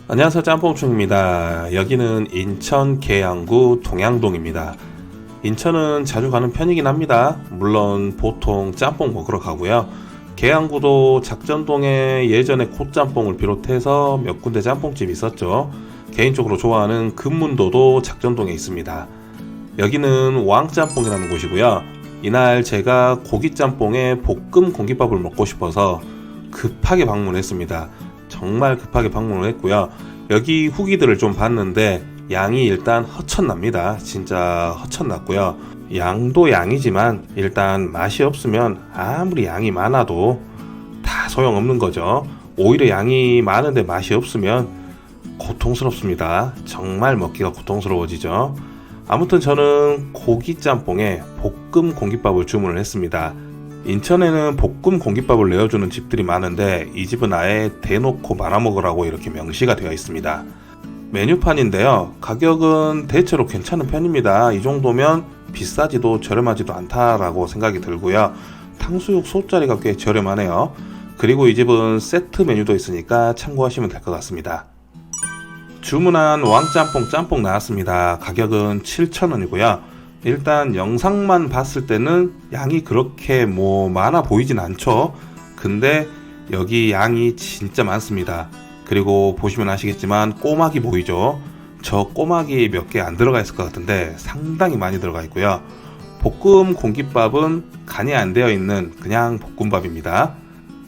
안녕하세요, 짬뽕충입니다. 여기는 인천 계양구 동양동입니다. 인천은 자주 가는 편이긴 합니다. 물론 보통 짬뽕 먹으러 가고요. 계양구도 작전동에 예전에 콧짬뽕을 비롯해서 몇 군데 짬뽕집이 있었죠. 개인적으로 좋아하는 금문도도 작전동에 있습니다. 여기는 왕짬뽕이라는 곳이고요. 이날 제가 고기짬뽕에 볶음 공깃밥을 먹고 싶어서 급하게 방문했습니다. 정말 급하게 방문을 했고요. 여기 후기들을 좀 봤는데 양이 일단 허천납니다. 진짜 허천났고요. 양도 양이지만 일단 맛이 없으면 아무리 양이 많아도 다 소용없는 거죠. 오히려 양이 많은데 맛이 없으면 고통스럽습니다. 정말 먹기가 고통스러워지죠. 아무튼 저는 고기짬뽕에 볶음 공깃밥을 주문을 했습니다. 인천에는 볶음 공깃밥을 내어주는 집들이 많은데 이 집은 아예 대놓고 말아먹으라고 이렇게 명시가 되어 있습니다. 메뉴판인데요. 가격은 대체로 괜찮은 편입니다. 이 정도면 비싸지도 저렴하지도 않다라고 생각이 들고요. 탕수육 소짜리가 꽤 저렴하네요. 그리고 이 집은 세트 메뉴도 있으니까 참고하시면 될 것 같습니다. 주문한 왕짬뽕 짬뽕 나왔습니다. 가격은 7,000원이고요. 일단 영상만 봤을 때는 양이 그렇게 많아 보이진 않죠. 근데 여기 양이 진짜 많습니다. 그리고 보시면 아시겠지만 꼬막이 보이죠. 저 꼬막이 몇 개 안 들어가 있을 것 같은데 상당히 많이 들어가 있고요. 볶음 공깃밥은 간이 안 되어 있는 그냥 볶음밥입니다.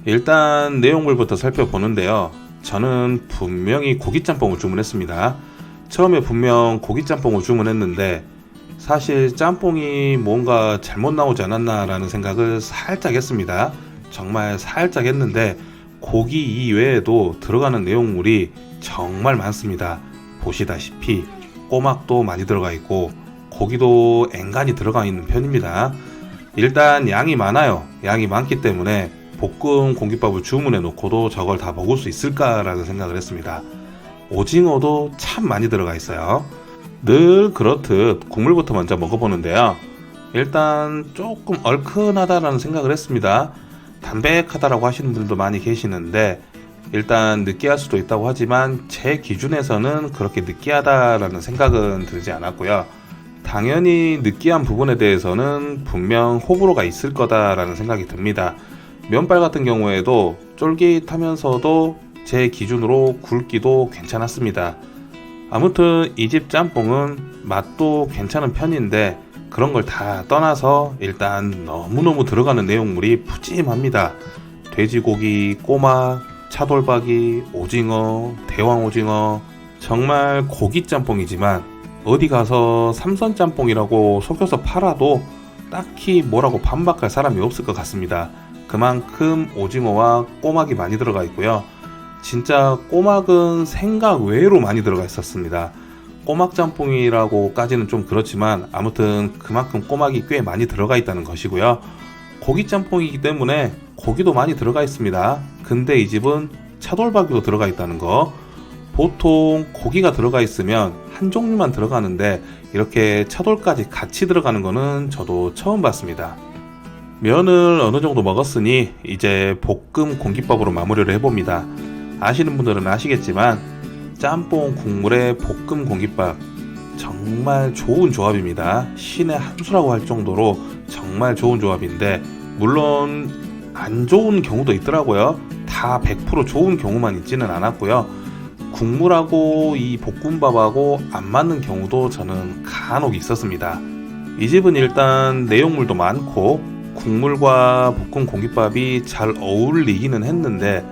일단 내용물부터 살펴보는데요. 저는 분명히 고기짬뽕을 주문했습니다. 처음에 분명 고기짬뽕을 주문했는데 사실 짬뽕이 뭔가 잘못 나오지 않았나 라는 생각을 살짝 했습니다. 정말 살짝 했는데 고기 이외에도 들어가는 내용물이 정말 많습니다. 보시다시피 꼬막도 많이 들어가 있고 고기도 앵간히 들어가 있는 편입니다. 일단 양이 많아요. 양이 많기 때문에 볶음 공깃밥을 주문해 놓고도 저걸 다 먹을 수 있을까라는 생각을 했습니다. 오징어도 참 많이 들어가 있어요. 늘 그렇듯 국물부터 먼저 먹어보는데요. 일단 조금 얼큰하다라는 생각을 했습니다. 담백하다라고 하시는 분들도 많이 계시는데 일단 느끼할 수도 있다고 하지만 제 기준에서는 그렇게 느끼하다라는 생각은 들지 않았고요. 당연히 느끼한 부분에 대해서는 분명 호불호가 있을 거다라는 생각이 듭니다. 면발 같은 경우에도 쫄깃하면서도 제 기준으로 굵기도 괜찮았습니다. 아무튼 이 집 짬뽕은 맛도 괜찮은 편인데 그런 걸 다 떠나서 일단 너무너무 들어가는 내용물이 푸짐합니다. 돼지고기, 꼬막, 차돌박이, 오징어, 대왕오징어, 정말 고기 짬뽕이지만 어디 가서 삼선 짬뽕이라고 속여서 팔아도 딱히 뭐라고 반박할 사람이 없을 것 같습니다. 그만큼 오징어와 꼬막이 많이 들어가 있고요. 진짜 꼬막은 생각 외로 많이 들어가 있었습니다. 꼬막 짬뽕이라고까지는 좀 그렇지만 아무튼 그만큼 꼬막이 꽤 많이 들어가 있다는 것이고요. 고기 짬뽕이기 때문에 고기도 많이 들어가 있습니다. 근데 이 집은 차돌박이도 들어가 있다는 거. 보통 고기가 들어가 있으면 한 종류만 들어가는데 이렇게 차돌까지 같이 들어가는 거는 저도 처음 봤습니다. 면을 어느 정도 먹었으니 이제 볶음 공깃밥으로 마무리를 해봅니다. 아시는 분들은 아시겠지만 짬뽕 국물에 볶음 공깃밥 정말 좋은 조합입니다. 신의 한 수라고 할 정도로 정말 좋은 조합인데 물론 안 좋은 경우도 있더라고요. 다 100% 좋은 경우만 있지는 않았고요. 국물하고 이 볶음밥하고 안 맞는 경우도 저는 간혹 있었습니다. 이 집은 일단 내용물도 많고 국물과 볶음 공깃밥이 잘 어울리기는 했는데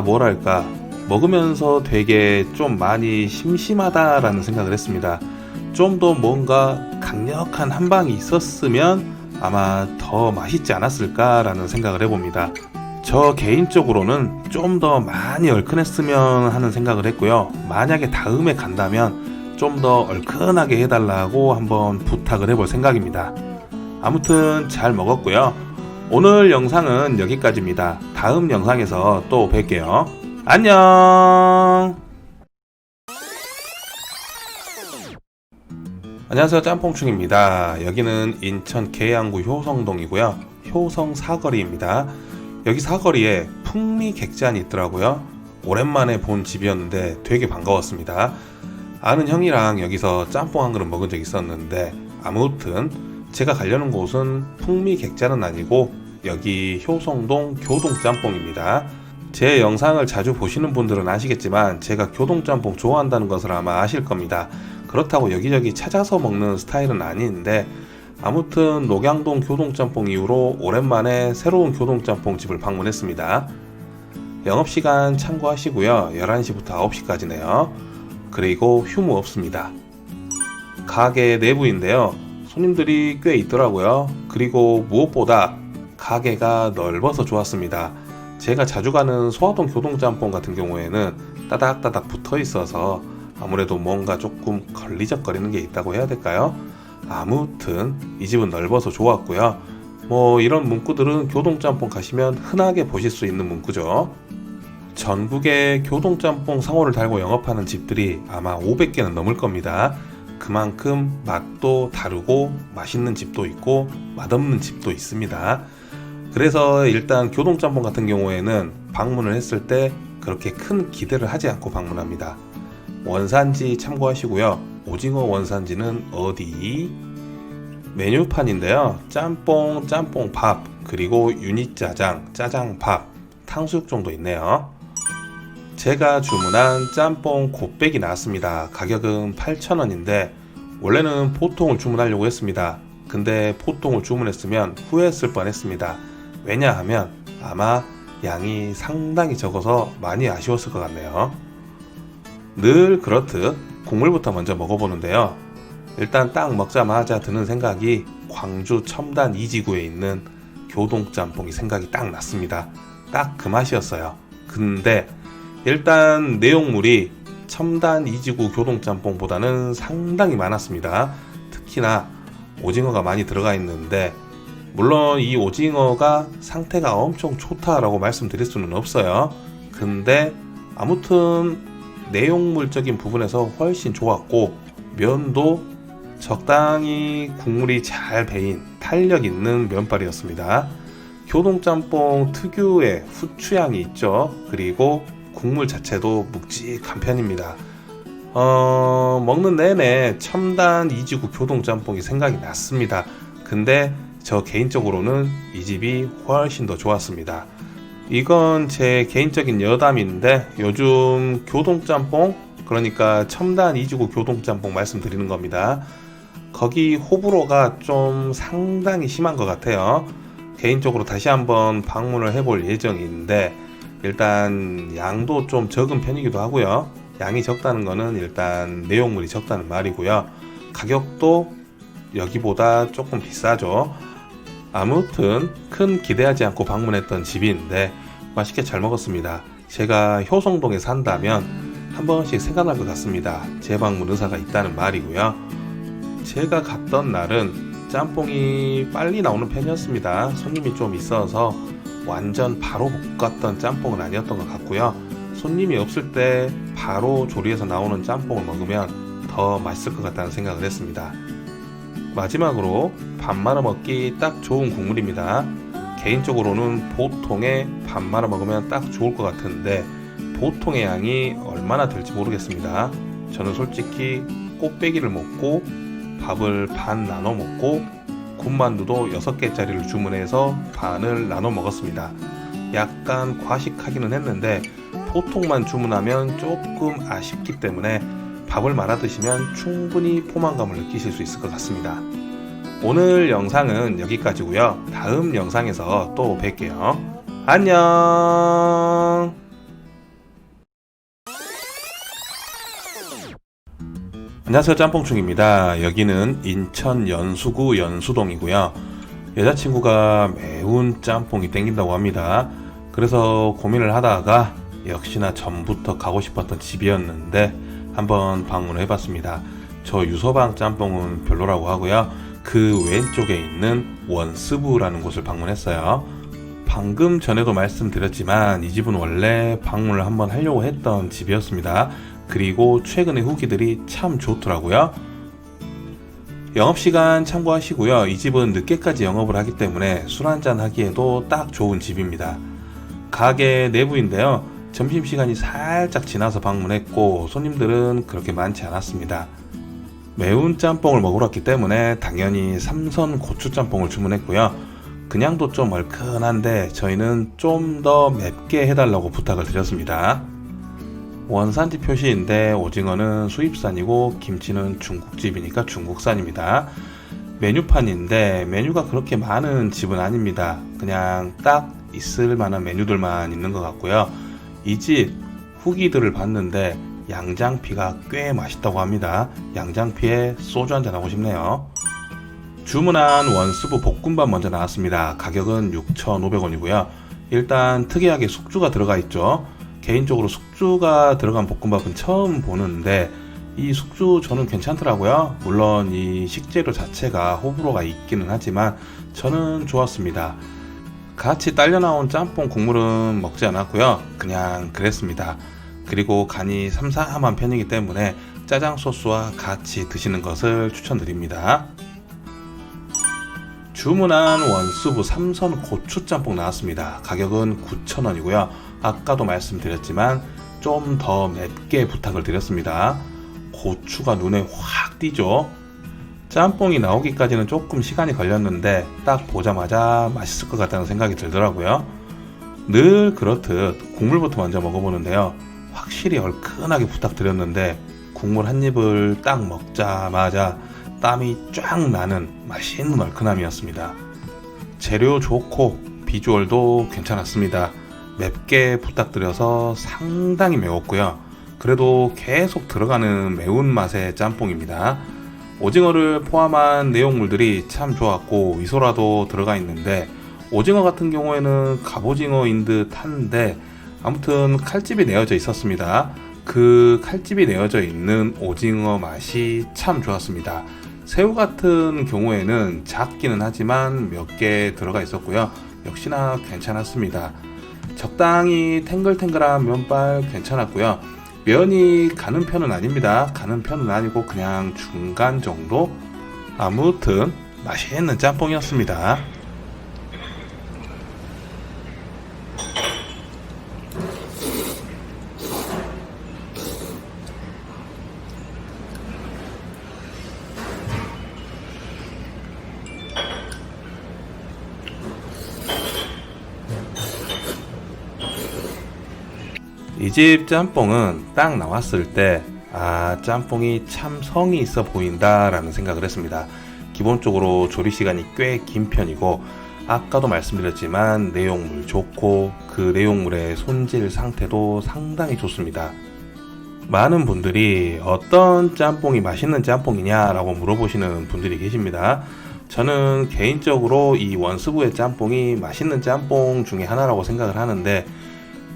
뭐랄까 먹으면서 되게 좀 많이 심심하다라는 생각을 했습니다. 좀 더 뭔가 강력한 한방이 있었으면 아마 더 맛있지 않았을까라는 생각을 해봅니다. 저 개인적으로는 좀 더 많이 얼큰했으면 하는 생각을 했고요. 만약에 다음에 간다면 좀 더 얼큰하게 해달라고 한번 부탁을 해볼 생각입니다. 아무튼 잘 먹었고요. 오늘 영상은 여기까지입니다. 다음 영상에서 또 뵐게요. 안녕. 안녕하세요, 짬뽕충입니다. 여기는 인천 계양구 효성동이고요. 효성 사거리입니다. 여기 사거리에 풍미 객잔이 있더라고요. 오랜만에 본 집이었는데 되게 반가웠습니다. 아는 형이랑 여기서 짬뽕 한 그릇 먹은 적 있었는데, 아무튼 제가 가려는 곳은 풍미객잔은 아니고 여기 효성동 교동짬뽕입니다. 제 영상을 자주 보시는 분들은 아시겠지만 제가 교동짬뽕 좋아한다는 것을 아마 아실 겁니다. 그렇다고 여기저기 찾아서 먹는 스타일은 아닌데, 아무튼 녹양동 교동짬뽕 이후로 오랜만에 새로운 교동짬뽕 집을 방문했습니다. 영업시간 참고하시고요. 11시부터 9시까지네요. 그리고 휴무 없습니다. 가게 내부인데요. 손님들이 꽤 있더라고요. 그리고 무엇보다 가게가 넓어서 좋았습니다. 제가 자주 가는 소화동 교동짬뽕 같은 경우에는 따닥따닥 붙어 있어서 아무래도 뭔가 조금 걸리적거리는 게 있다고 해야 될까요? 아무튼 이 집은 넓어서 좋았고요. 뭐 이런 문구들은 교동짬뽕 가시면 흔하게 보실 수 있는 문구죠. 전국에 교동짬뽕 상호를 달고 영업하는 집들이 아마 500개는 넘을 겁니다. 그만큼 맛도 다르고 맛있는 집도 있고 맛없는 집도 있습니다. 그래서 일단 교동짬뽕 같은 경우에는 방문을 했을 때 그렇게 큰 기대를 하지 않고 방문합니다. 원산지 참고하시고요. 오징어 원산지는 어디? 메뉴판인데요. 짬뽕, 짬뽕밥, 그리고 유니짜장, 짜장밥, 탕수육 정도 있네요. 제가 주문한 짬뽕 곱빼기 나왔습니다. 가격은 8,000원인데 원래는 포통을 주문하려고 했습니다. 근데 포통을 주문했으면 후회했을 뻔했습니다. 왜냐하면 아마 양이 상당히 적어서 많이 아쉬웠을 것 같네요. 늘 그렇듯 국물부터 먼저 먹어보는데요. 일단 딱 먹자마자 드는 생각이 광주 첨단 이지구에 있는 교동짬뽕이 생각이 딱 났습니다. 딱 그 맛이었어요. 근데 일단 내용물이 첨단 이지구 교동짬뽕보다는 상당히 많았습니다. 특히나 오징어가 많이 들어가 있는데, 물론 이 오징어가 상태가 엄청 좋다라고 말씀드릴 수는 없어요. 근데 아무튼 내용물적인 부분에서 훨씬 좋았고, 면도 적당히 국물이 잘 배인 탄력 있는 면발이었습니다. 교동짬뽕 특유의 후추향이 있죠. 그리고 국물 자체도 묵직한 편입니다. 먹는 내내 첨단 이지구 교동짬뽕이 생각이 났습니다. 근데 저 개인적으로는 이 집이 훨씬 더 좋았습니다. 이건 제 개인적인 여담인데 요즘 교동짬뽕, 그러니까 첨단 이지구 교동짬뽕 말씀드리는 겁니다. 거기 호불호가 좀 상당히 심한 것 같아요. 개인적으로 다시 한번 방문을 해볼 예정인데, 일단 양도 좀 적은 편이기도 하고요. 양이 적다는 거는 일단 내용물이 적다는 말이고요. 가격도 여기보다 조금 비싸죠. 아무튼 큰 기대하지 않고 방문했던 집인데 맛있게 잘 먹었습니다. 제가 효성동에 산다면 한 번씩 생각날 것 같습니다. 재방문 의사가 있다는 말이고요. 제가 갔던 날은 짬뽕이 빨리 나오는 편이었습니다. 손님이 좀 있어서 완전 바로 볶았던 짬뽕은 아니었던 것 같고요. 손님이 없을 때 바로 조리해서 나오는 짬뽕을 먹으면 더 맛있을 것 같다는 생각을 했습니다. 마지막으로 밥 말아 먹기 딱 좋은 국물입니다. 개인적으로는 보통에 밥 말아 먹으면 딱 좋을 것 같은데 보통의 양이 얼마나 될지 모르겠습니다. 저는 솔직히 꽃배기를 먹고 밥을 반 나눠 먹고 군만두도 6개짜리를 주문해서 반을 나눠 먹었습니다. 약간 과식하기는 했는데 보통만 주문하면 조금 아쉽기 때문에 밥을 말아 드시면 충분히 포만감을 느끼실 수 있을 것 같습니다. 오늘 영상은 여기까지고요. 다음 영상에서 또 뵐게요. 안녕. 안녕하세요, 짬뽕충입니다. 여기는 인천 연수구 연수동이고요. 여자친구가 매운 짬뽕이 땡긴다고 합니다. 그래서 고민을 하다가 역시나 전부터 가고 싶었던 집이었는데 한번 방문을 해봤습니다. 저 유서방 짬뽕은 별로라고 하고요. 그 왼쪽에 있는 원스부라는 곳을 방문했어요. 방금 전에도 말씀드렸지만 이 집은 원래 방문을 한번 하려고 했던 집이었습니다. 그리고 최근에 후기들이 참 좋더라고요. 영업시간 참고하시고요. 이 집은 늦게까지 영업을 하기 때문에 술 한잔 하기에도 딱 좋은 집입니다. 가게 내부인데요. 점심시간이 살짝 지나서 방문했고 손님들은 그렇게 많지 않았습니다. 매운 짬뽕을 먹으러 왔기 때문에 당연히 삼선 고추짬뽕을 주문했고요. 그냥도 좀 얼큰한데 저희는 좀 더 맵게 해달라고 부탁을 드렸습니다. 원산지 표시인데 오징어는 수입산이고 김치는 중국집이니까 중국산입니다. 메뉴판인데 메뉴가 그렇게 많은 집은 아닙니다. 그냥 딱 있을 만한 메뉴들만 있는 것 같고요. 이 집 후기들을 봤는데 양장피가 꽤 맛있다고 합니다. 양장피에 소주 한잔 하고 싶네요. 주문한 원수부 볶음밥 먼저 나왔습니다. 가격은 6,500원이고요. 일단 특이하게 숙주가 들어가 있죠. 개인적으로 숙주가 들어간 볶음밥은 처음 보는데 이 숙주 저는 괜찮더라고요. 물론 이 식재료 자체가 호불호가 있기는 하지만 저는 좋았습니다. 같이 딸려 나온 짬뽕 국물은 먹지 않았고요. 그냥 그랬습니다. 그리고 간이 삼삼한 편이기 때문에 짜장 소스와 같이 드시는 것을 추천드립니다. 주문한 원수부 삼선 고추짬뽕 나왔습니다. 가격은 9,000원이고요. 아까도 말씀드렸지만 좀 더 맵게 부탁을 드렸습니다. 고추가 눈에 확 띄죠. 짬뽕이 나오기까지는 조금 시간이 걸렸는데 딱 보자마자 맛있을 것 같다는 생각이 들더라고요. 늘 그렇듯 국물부터 먼저 먹어보는데요. 확실히 얼큰하게 부탁드렸는데 국물 한 입을 딱 먹자마자 땀이 쫙 나는 맛있는 얼큰함이었습니다. 재료 좋고 비주얼도 괜찮았습니다. 맵게 부탁드려서 상당히 매웠고요. 그래도 계속 들어가는 매운맛의 짬뽕입니다. 오징어를 포함한 내용물들이 참 좋았고 위소라도 들어가 있는데 오징어 같은 경우에는 갑오징어인 듯 한데 아무튼 칼집이 내어져 있었습니다. 그 칼집이 내어져 있는 오징어 맛이 참 좋았습니다. 새우 같은 경우에는 작기는 하지만 몇 개 들어가 있었고요. 역시나 괜찮았습니다. 적당히 탱글탱글한 면발 괜찮았고요. 면이 가는 편은 아닙니다. 가는 편은 아니고 그냥 중간 정도? 아무튼 맛있는 짬뽕이었습니다. 이 집 짬뽕은 딱 나왔을 때 짬뽕이 참 성이 있어 보인다 라는 생각을 했습니다. 기본적으로 조리 시간이 꽤 긴 편이고 아까도 말씀드렸지만 내용물 좋고 그 내용물의 손질 상태도 상당히 좋습니다. 많은 분들이 어떤 짬뽕이 맛있는 짬뽕이냐 라고 물어보시는 분들이 계십니다. 저는 개인적으로 이 원수부의 짬뽕이 맛있는 짬뽕 중에 하나라고 생각을 하는데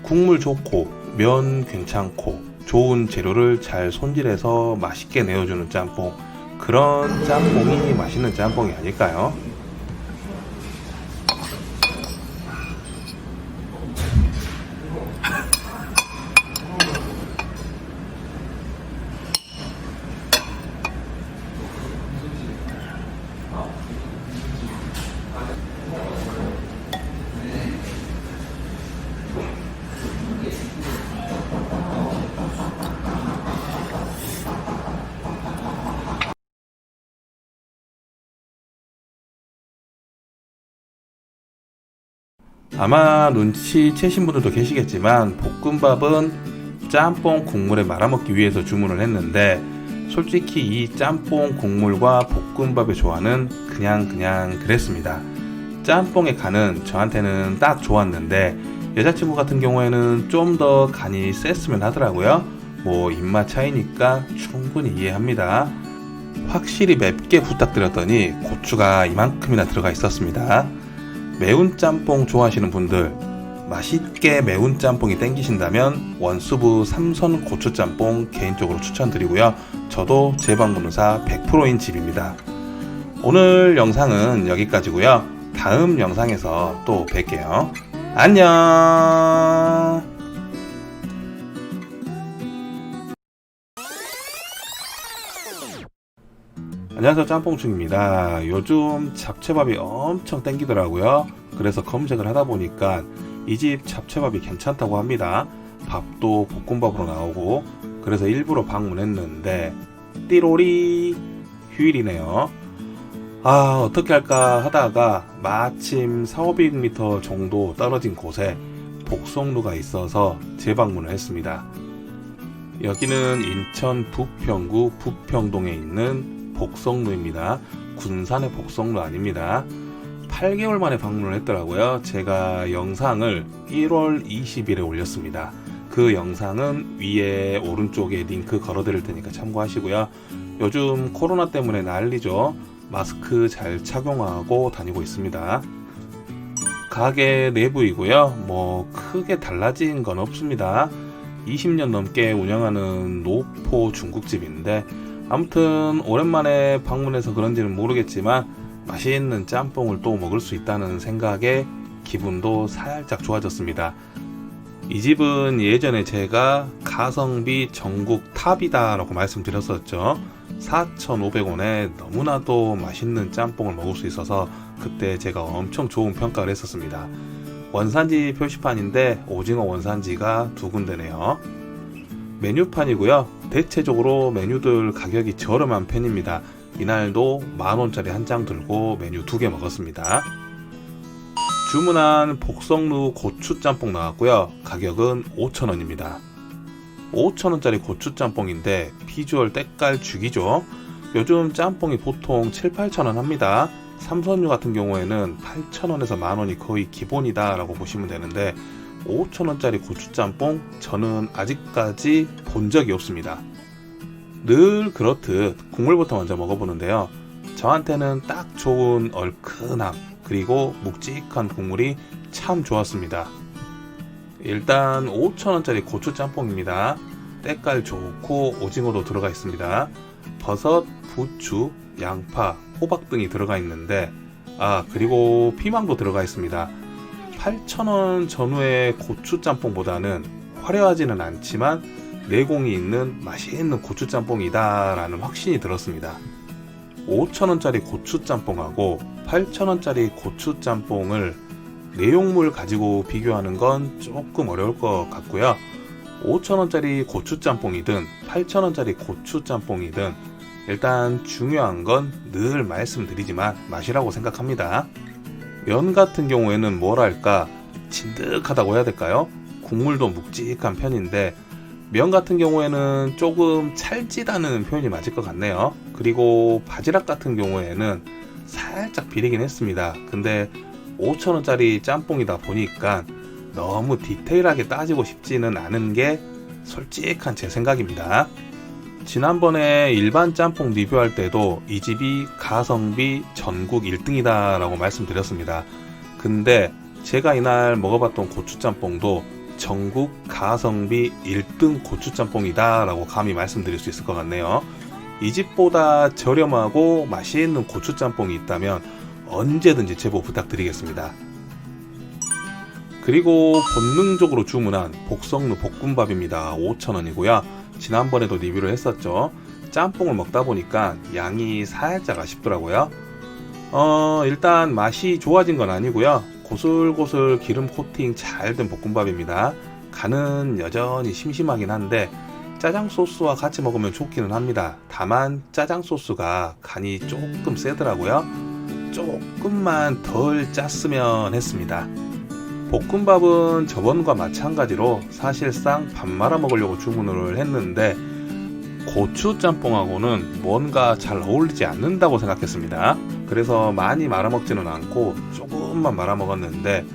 국물 좋고 면 괜찮고 좋은 재료를 잘 손질해서 맛있게 내어주는 짬뽕, 그런 짬뽕이 맛있는 짬뽕이 아닐까요? 아마 눈치채신 분들도 계시겠지만 볶음밥은 짬뽕 국물에 말아먹기 위해서 주문을 했는데 솔직히 이 짬뽕 국물과 볶음밥의 조화는 그냥 그랬습니다. 짬뽕의 간은 저한테는 딱 좋았는데 여자친구 같은 경우에는 좀 더 간이 셌으면 하더라고요. 뭐 입맛 차이니까 충분히 이해합니다. 확실히 맵게 부탁드렸더니 고추가 이만큼이나 들어가 있었습니다. 매운 짬뽕 좋아하시는 분들, 맛있게 매운 짬뽕이 땡기신다면 원수부 삼선 고추짬뽕 개인적으로 추천드리고요. 저도 재방문의사 100%인 집입니다. 오늘 영상은 여기까지고요. 다음 영상에서 또 뵐게요. 안녕. 안녕하세요, 짬뽕충입니다. 요즘 잡채밥이 엄청 땡기더라고요. 그래서 검색을 하다 보니까 이 집 잡채밥이 괜찮다고 합니다. 밥도 볶음밥으로 나오고 그래서 일부러 방문했는데 띠로리 휴일이네요. 아, 어떻게 할까 하다가 마침 4,500m 정도 떨어진 곳에 복성루가 있어서 재방문을 했습니다. 여기는 인천 부평구 부평동에 있는 복성루입니다. 군산의 복성루 아닙니다. 8개월 만에 방문을 했더라고요. 제가 영상을 1월 20일에 올렸습니다. 그 영상은 위에 오른쪽에 링크 걸어드릴 테니까 참고하시고요. 요즘 코로나 때문에 난리죠. 마스크 잘 착용하고 다니고 있습니다. 가게 내부이고요. 뭐 크게 달라진 건 없습니다. 20년 넘게 운영하는 노포 중국집인데 아무튼 오랜만에 방문해서 그런지는 모르겠지만 맛있는 짬뽕을 또 먹을 수 있다는 생각에 기분도 살짝 좋아졌습니다. 이 집은 예전에 제가 가성비 전국 탑이다 라고 말씀드렸었죠. 4,500원에 너무나도 맛있는 짬뽕을 먹을 수 있어서 그때 제가 엄청 좋은 평가를 했었습니다. 원산지 표시판인데 오징어 원산지가 2군데네요. 메뉴판이고요. 대체적으로 메뉴들 가격이 저렴한 편입니다. 이날도 10,000원짜리 한 장 들고 메뉴 2개 먹었습니다. 주문한 복성루 고추짬뽕 나왔고요. 가격은 5,000원입니다. 5,000원짜리 고추짬뽕인데 비주얼 때깔 죽이죠. 요즘 짬뽕이 보통 7,000~8,000원 합니다. 삼선류 같은 경우에는 8,000원에서 10,000원이 거의 기본이다 라고 보시면 되는데 5,000원짜리 고추짬뽕 저는 아직까지 본 적이 없습니다. 늘 그렇듯 국물부터 먼저 먹어보는데요. 저한테는 딱 좋은 얼큰함 그리고 묵직한 국물이 참 좋았습니다. 일단 5,000원짜리 고추짬뽕입니다. 때깔 좋고 오징어도 들어가 있습니다. 버섯, 부추, 양파, 호박 등이 들어가 있는데 그리고 피망도 들어가 있습니다. 8,000원 전후의 고추짬뽕보다는 화려하지는 않지만 내공이 있는 맛있는 고추짬뽕이다 라는 확신이 들었습니다. 5,000원짜리 고추짬뽕하고 8,000원짜리 고추짬뽕을 내용물 가지고 비교하는 건 조금 어려울 것 같고요. 5,000원짜리 고추짬뽕이든 8,000원짜리 고추짬뽕이든 일단 중요한 건 늘 말씀드리지만 맛이라고 생각합니다. 면 같은 경우에는 뭐랄까 진득하다고 해야 될까요? 국물도 묵직한 편인데 면 같은 경우에는 조금 찰지다는 표현이 맞을 것 같네요. 그리고 바지락 같은 경우에는 살짝 비리긴 했습니다. 근데 5,000원짜리 짬뽕이다 보니까 너무 디테일하게 따지고 싶지는 않은 게 솔직한 제 생각입니다. 지난번에 일반 짬뽕 리뷰할 때도 이 집이 가성비 전국 1등이다 라고 말씀드렸습니다. 근데 제가 이날 먹어봤던 고추짬뽕도 전국 가성비 1등 고추짬뽕이다 라고 감히 말씀드릴 수 있을 것 같네요. 이 집보다 저렴하고 맛있는 고추짬뽕이 있다면 언제든지 제보 부탁드리겠습니다. 그리고 본능적으로 주문한 복성루 볶음밥입니다. 5,000원이고요. 지난번에도 리뷰를 했었죠. 짬뽕을 먹다 보니까 양이 살짝 아쉽더라고요. 일단 맛이 좋아진 건 아니고요. 고슬고슬 기름 코팅 잘 된 볶음밥입니다. 간은 여전히 심심하긴 한데 짜장 소스와 같이 먹으면 좋기는 합니다. 다만 짜장 소스가 간이 조금 세더라고요. 조금만 덜 짰으면 했습니다. 볶음밥은 저번과 마찬가지로 사실상 밥 말아 먹으려고 주문을 했는데 고추짬뽕하고는 뭔가 잘 어울리지 않는다고 생각했습니다. 그래서 많이 말아 먹지는 않고 조금만 말아 먹었는데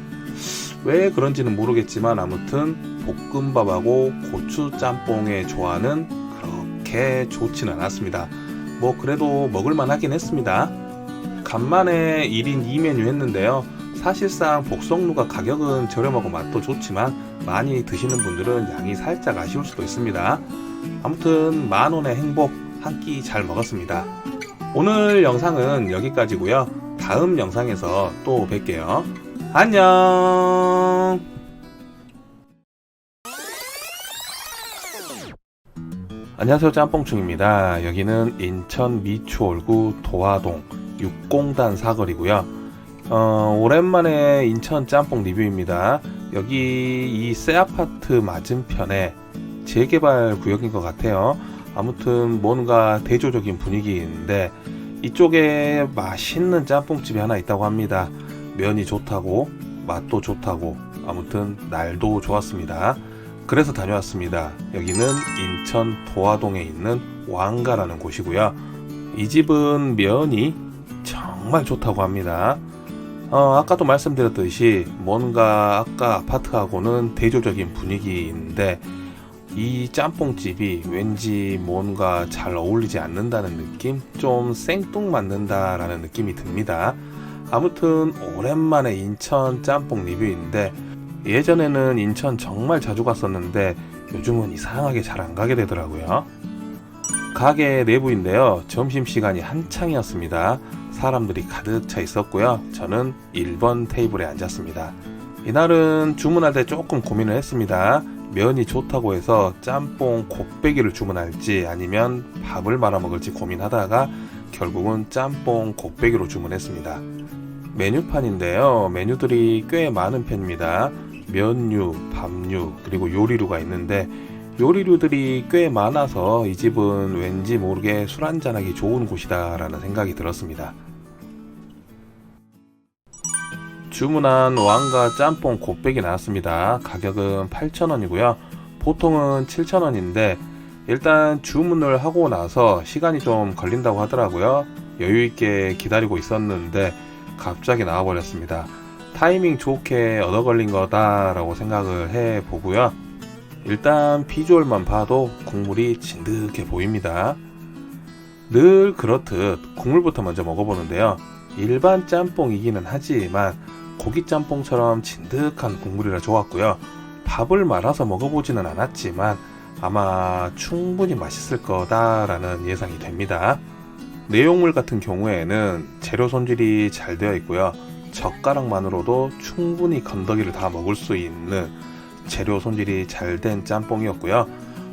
왜 그런지는 모르겠지만 아무튼 볶음밥하고 고추짬뽕의 조화는 그렇게 좋지는 않았습니다. 뭐 그래도 먹을만 하긴 했습니다. 간만에 1인 2메뉴 했는데요. 사실상 복성루가 가격은 저렴하고 맛도 좋지만 많이 드시는 분들은 양이 살짝 아쉬울 수도 있습니다. 아무튼 10,000원의 행복 한 끼 잘 먹었습니다. 오늘 영상은 여기까지고요. 다음 영상에서 또 뵐게요. 안녕. 안녕하세요, 짬뽕충입니다. 여기는 인천 미추홀구 도화동 6공단 사거리고요. 오랜만에 인천 짬뽕 리뷰입니다. 여기 이 새 아파트 맞은편에 재개발 구역인 것 같아요. 아무튼 뭔가 대조적인 분위기인데 이쪽에 맛있는 짬뽕집이 하나 있다고 합니다. 면이 좋다고, 맛도 좋다고, 아무튼 날도 좋았습니다. 그래서 다녀왔습니다. 여기는 인천 도화동에 있는 왕가라는 곳이고요. 이 집은 면이 정말 좋다고 합니다. 아까도 말씀드렸듯이 뭔가 아까 아파트하고는 대조적인 분위기인데 이 짬뽕집이 왠지 뭔가 잘 어울리지 않는다는 느낌? 좀 생뚱맞는다라는 느낌이 듭니다. 아무튼 오랜만에 인천 짬뽕 리뷰인데 예전에는 인천 정말 자주 갔었는데 요즘은 이상하게 잘 안 가게 되더라고요. 가게 내부인데요. 점심시간이 한창이었습니다. 사람들이 가득 차 있었고요. 저는 1번 테이블에 앉았습니다. 이날은 주문할 때 조금 고민을 했습니다. 면이 좋다고 해서 짬뽕 곱빼기를 주문할지 아니면 밥을 말아 먹을지 고민하다가 결국은 짬뽕 곱빼기로 주문했습니다. 메뉴판인데요. 메뉴들이 꽤 많은 편입니다. 면류, 밥류, 그리고 요리류가 있는데 요리류들이 꽤 많아서 이 집은 왠지 모르게 술 한잔하기 좋은 곳이다 라는 생각이 들었습니다. 주문한 왕가 짬뽕 곱빼기 나왔습니다. 가격은 8,000원이고요. 보통은 7,000원인데 일단 주문을 하고 나서 시간이 좀 걸린다고 하더라고요. 여유있게 기다리고 있었는데 갑자기 나와버렸습니다. 타이밍 좋게 얻어 걸린 거다 라고 생각을 해보고요. 일단 비주얼만 봐도 국물이 진득해 보입니다. 늘 그렇듯 국물부터 먼저 먹어보는데요. 일반 짬뽕이기는 하지만 고기 짬뽕처럼 진득한 국물이라 좋았고요. 밥을 말아서 먹어보지는 않았지만 아마 충분히 맛있을 거다라는 예상이 됩니다. 내용물 같은 경우에는 재료 손질이 잘 되어 있고요. 젓가락만으로도 충분히 건더기를 다 먹을 수 있는 재료 손질이 잘 된 짬뽕이었고요.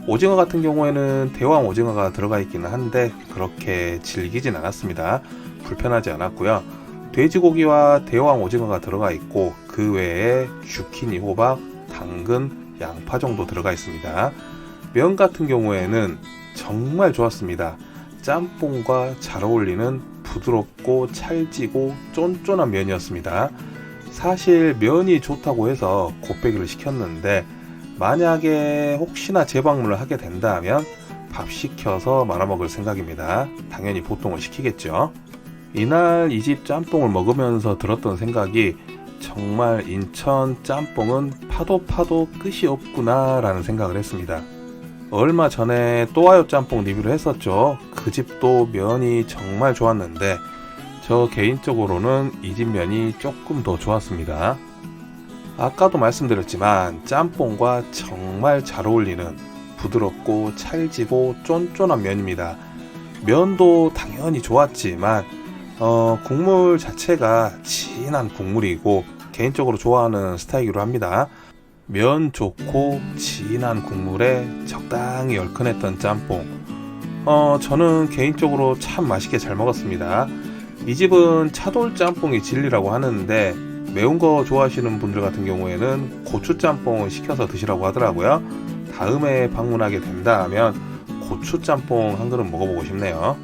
오징어 같은 경우에는 대왕 오징어가 들어가 있기는 한데 그렇게 질기진 않았습니다. 불편하지 않았고요. 돼지고기와 대왕 오징어가 들어가 있고 그 외에 주키니, 호박, 당근, 양파 정도 들어가 있습니다. 면 같은 경우에는 정말 좋았습니다. 짬뽕과 잘 어울리는 부드럽고 찰지고 쫀쫀한 면이었습니다. 사실 면이 좋다고 해서 곱빼기를 시켰는데 만약에 혹시나 재방문을 하게 된다면 밥 시켜서 말아먹을 생각입니다. 당연히 보통은 시키겠죠. 이날 이 집 짬뽕을 먹으면서 들었던 생각이 정말 인천 짬뽕은 파도 끝이 없구나 라는 생각을 했습니다. 얼마 전에 또와요 짬뽕 리뷰를 했었죠. 그 집도 면이 정말 좋았는데 저 개인적으로는 이 집 면이 조금 더 좋았습니다. 아까도 말씀드렸지만 짬뽕과 정말 잘 어울리는 부드럽고 찰지고 쫀쫀한 면입니다. 면도 당연히 좋았지만 국물 자체가 진한 국물이고 개인적으로 좋아하는 스타일이기도 합니다. 면 좋고 진한 국물에 적당히 얼큰했던 짬뽕. 저는 개인적으로 참 맛있게 잘 먹었습니다. 이 집은 차돌 짬뽕이 진리라고 하는데 매운 거 좋아하시는 분들 같은 경우에는 고추 짬뽕을 시켜서 드시라고 하더라고요. 다음에 방문하게 된다면 고추 짬뽕 한 그릇 먹어보고 싶네요.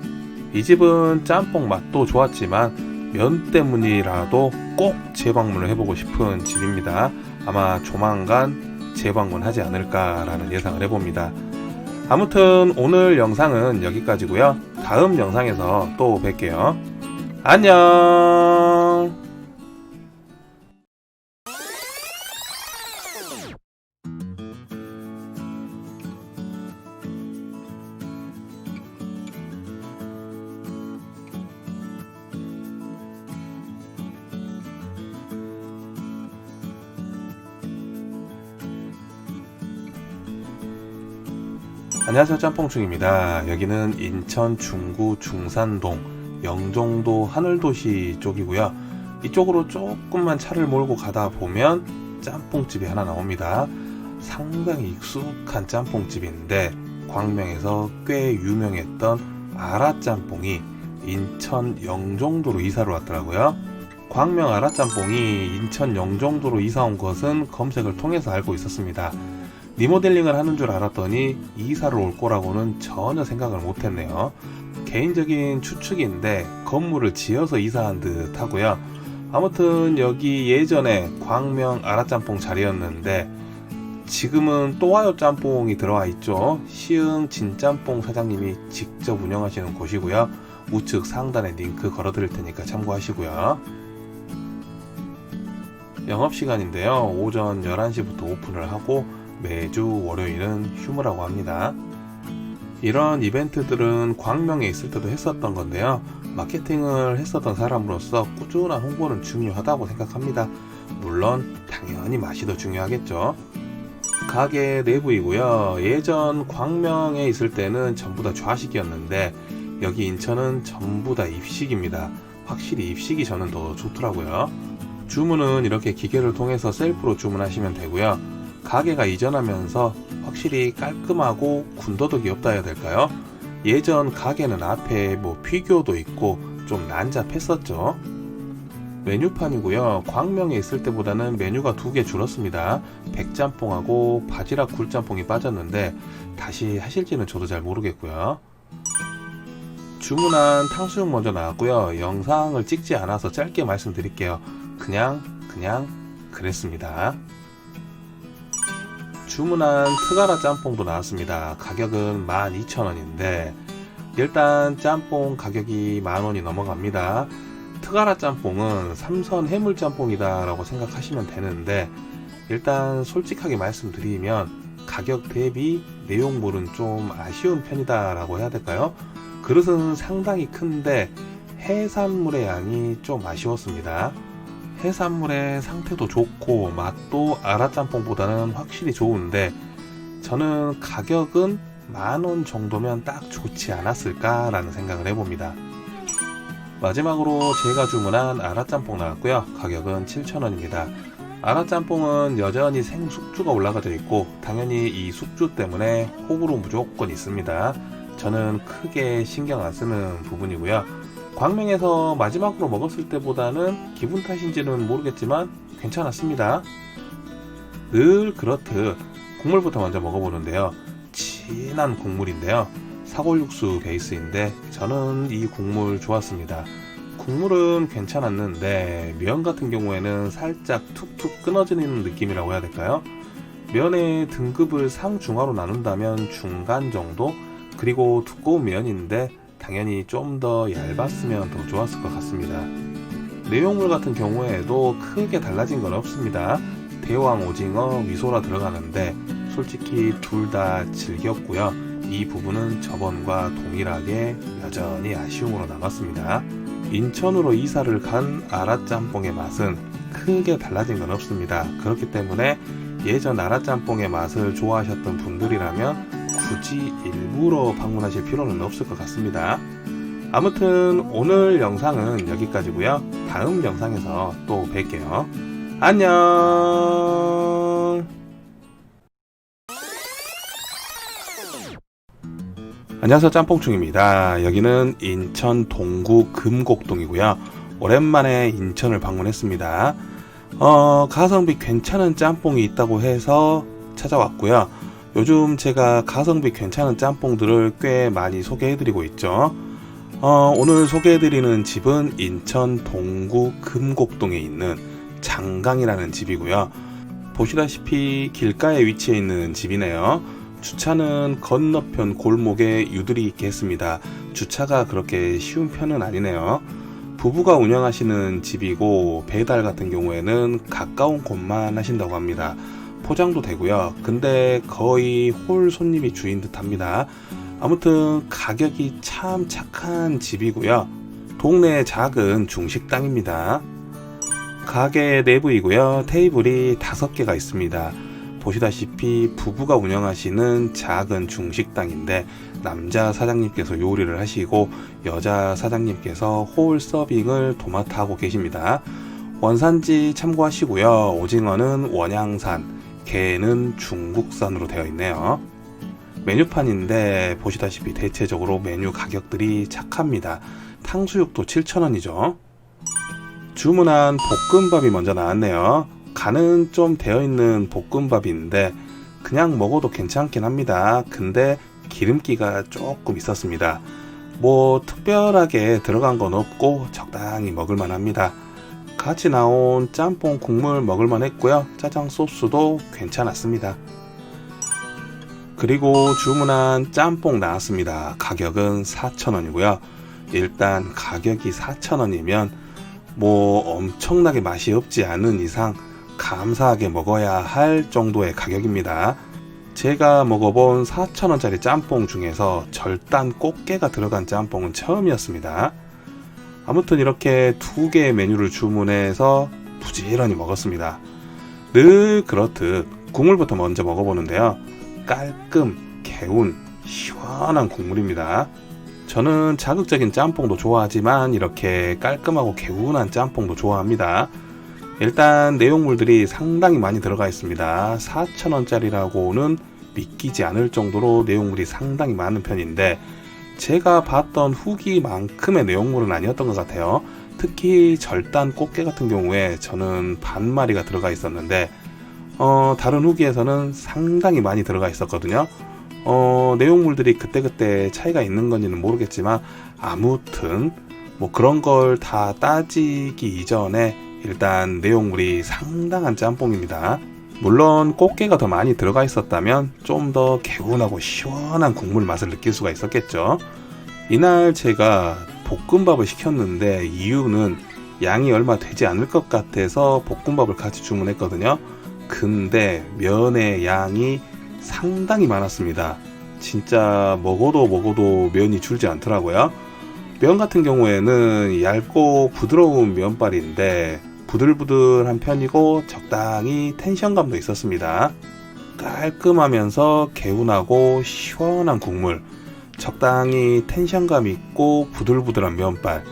이 집은 짬뽕 맛도 좋았지만 면 때문이라도 꼭 재방문을 해보고 싶은 집입니다. 아마 조만간 재방문하지 않을까라는 예상을 해봅니다. 아무튼 오늘 영상은 여기까지고요. 다음 영상에서 또 뵐게요. 안녕. 안녕하세요, 짬뽕충입니다. 여기는 인천 중구 중산동 영종도 하늘도시 쪽이고요. 이쪽으로 조금만 차를 몰고 가다 보면 짬뽕집이 하나 나옵니다. 상당히 익숙한 짬뽕집인데 광명에서 꽤 유명했던 아라짬뽕이 인천 영종도로 이사를 왔더라고요. 광명 아라짬뽕이 인천 영종도로 이사 온 것은 검색을 통해서 알고 있었습니다. 리모델링을 하는 줄 알았더니 이사를 올 거라고는 전혀 생각을 못했네요. 개인적인 추측인데 건물을 지어서 이사한 듯 하고요. 아무튼 여기 예전에 광명 아라짬뽕 자리였는데 지금은 또와요 짬뽕이 들어와 있죠. 시흥 진짬뽕 사장님이 직접 운영하시는 곳이고요. 우측 상단에 링크 걸어 드릴 테니까 참고하시고요. 영업시간인데요. 오전 11시부터 오픈을 하고 매주 월요일은 휴무라고 합니다. 이런 이벤트들은 광명에 있을 때도 했었던 건데요. 마케팅을 했었던 사람으로서 꾸준한 홍보는 중요하다고 생각합니다. 물론 당연히 맛이 더 중요하겠죠. 가게 내부이고요. 예전 광명에 있을 때는 전부 다 좌식이었는데 여기 인천은 전부 다 입식입니다. 확실히 입식이 저는 더 좋더라고요. 주문은 이렇게 기계를 통해서 셀프로 주문하시면 되고요. 가게가 이전하면서 확실히 깔끔하고 군더더기 없다 해야 될까요? 예전 가게는 앞에 피규어도 있고 좀 난잡했었죠. 메뉴판이고요. 광명에 있을 때보다는 메뉴가 2개 줄었습니다. 백짬뽕하고 바지락 굴짬뽕이 빠졌는데 다시 하실지는 저도 잘 모르겠고요. 주문한 탕수육 먼저 나왔고요. 영상을 찍지 않아서 짧게 말씀드릴게요. 그냥 그랬습니다. 주문한 트가라 짬뽕도 나왔습니다. 가격은 12,000원인데 일단 짬뽕 가격이 만원이 넘어갑니다. 트가라 짬뽕은 삼선 해물 짬뽕이다 라고 생각하시면 되는데 일단 솔직하게 말씀드리면 가격 대비 내용물은 좀 아쉬운 편이다 라고 해야 될까요? 그릇은 상당히 큰데 해산물의 양이 좀 아쉬웠습니다. 해산물의 상태도 좋고 맛도 아라짬뽕보다는 확실히 좋은데 저는 가격은 만원 정도면 딱 좋지 않았을까 라는 생각을 해봅니다. 마지막으로 제가 주문한 아라짬뽕 나왔고요. 가격은 7,000원입니다. 아라짬뽕은 여전히 생숙주가 올라가져 있고 당연히 이 숙주 때문에 호불호 무조건 있습니다. 저는 크게 신경 안 쓰는 부분이고요. 광명에서 마지막으로 먹었을 때보다는 기분 탓인지는 모르겠지만 괜찮았습니다. 늘 그렇듯 국물부터 먼저 먹어보는데요. 진한 국물인데요. 사골육수 베이스인데 저는 이 국물 좋았습니다. 국물은 괜찮았는데 면 같은 경우에는 살짝 툭툭 끊어지는 느낌이라고 해야 될까요? 면의 등급을 상중하로 나눈다면 중간 정도? 그리고 두꺼운 면인데 당연히 좀 더 얇았으면 더 좋았을 것 같습니다. 내용물 같은 경우에도 크게 달라진 건 없습니다. 대왕 오징어, 미소라 들어가는데 솔직히 둘 다 즐겼고요. 이 부분은 저번과 동일하게 여전히 아쉬움으로 남았습니다. 인천으로 이사를 간 아라짬뽕의 맛은 크게 달라진 건 없습니다. 그렇기 때문에 예전 아라짬뽕의 맛을 좋아하셨던 분들이라면 굳이 일부러 방문하실 필요는 없을 것 같습니다. 아무튼 오늘 영상은 여기까지고요. 다음 영상에서 또 뵐게요. 안녕. 안녕하세요, 짬뽕충입니다. 여기는 인천 동구 금곡동이고요. 오랜만에 인천을 방문했습니다. 가성비 괜찮은 짬뽕이 있다고 해서 찾아왔고요. 요즘 제가 가성비 괜찮은 짬뽕들을 꽤 많이 소개해드리고 있죠. 오늘 소개해드리는 집은 인천 동구 금곡동에 있는 장강이라는 집이고요. 보시다시피 길가에 위치해 있는 집이네요. 주차는 건너편 골목에 유들이 있게 했습니다. 주차가 그렇게 쉬운 편은 아니네요. 부부가 운영하시는 집이고 배달 같은 경우에는 가까운 곳만 하신다고 합니다. 포장도 되고요. 근데 거의 홀 손님이 주인 듯 합니다. 아무튼 가격이 참 착한 집이고요. 동네 작은 중식당입니다. 가게 내부이고요. 테이블이 5개가 있습니다. 보시다시피 부부가 운영하시는 작은 중식당인데 남자 사장님께서 요리를 하시고 여자 사장님께서 홀 서빙을 도맡아 하고 계십니다. 원산지 참고하시고요. 오징어는 원양산, 게는 중국산으로 되어 있네요. 메뉴판인데 보시다시피 대체적으로 메뉴 가격들이 착합니다. 탕수육도 7,000원이죠. 주문한 볶음밥이 먼저 나왔네요. 간은 좀 되어있는 볶음밥인데 그냥 먹어도 괜찮긴 합니다. 근데 기름기가 조금 있었습니다. 뭐 특별하게 들어간 건 없고 적당히 먹을만 합니다. 같이 나온 짬뽕 국물 먹을만 했고요. 짜장 소스도 괜찮았습니다. 그리고 주문한 짬뽕 나왔습니다. 가격은 4,000원이고요. 일단 가격이 4,000원이면 뭐 엄청나게 맛이 없지 않은 이상 감사하게 먹어야 할 정도의 가격입니다. 제가 먹어본 4,000원짜리 짬뽕 중에서 절단 꽃게가 들어간 짬뽕은 처음이었습니다. 아무튼 이렇게 2개의 메뉴를 주문해서 부지런히 먹었습니다. 늘 그렇듯 국물부터 먼저 먹어보는데요. 깔끔, 개운, 시원한 국물입니다. 저는 자극적인 짬뽕도 좋아하지만 이렇게 깔끔하고 개운한 짬뽕도 좋아합니다. 일단 내용물들이 상당히 많이 들어가 있습니다. 4,000원짜리라고는 믿기지 않을 정도로 내용물이 상당히 많은 편인데 제가 봤던 후기만큼의 내용물은 아니었던 것 같아요. 특히 절단 꽃게 같은 경우에 저는 반 마리가 들어가 있었는데 다른 후기에서는 상당히 많이 들어가 있었거든요. 내용물들이 그때그때 차이가 있는 건지는 모르겠지만 아무튼 뭐 그런 걸 다 따지기 이전에 일단 내용물이 상당한 짬뽕입니다. 물론 꽃게가 더 많이 들어가 있었다면 좀 더 개운하고 시원한 국물 맛을 느낄 수가 있었겠죠. 이날 제가 볶음밥을 시켰는데 이유는 양이 얼마 되지 않을 것 같아서 볶음밥을 같이 주문했거든요. 근데 면의 양이 상당히 많았습니다. 진짜 먹어도 면이 줄지 않더라고요. 면 같은 경우에는 얇고 부드러운 면발인데 부들부들한 편이고 적당히 텐션감도 있었습니다. 깔끔하면서 개운하고 시원한 국물, 적당히 텐션감 있고 부들부들한 면발,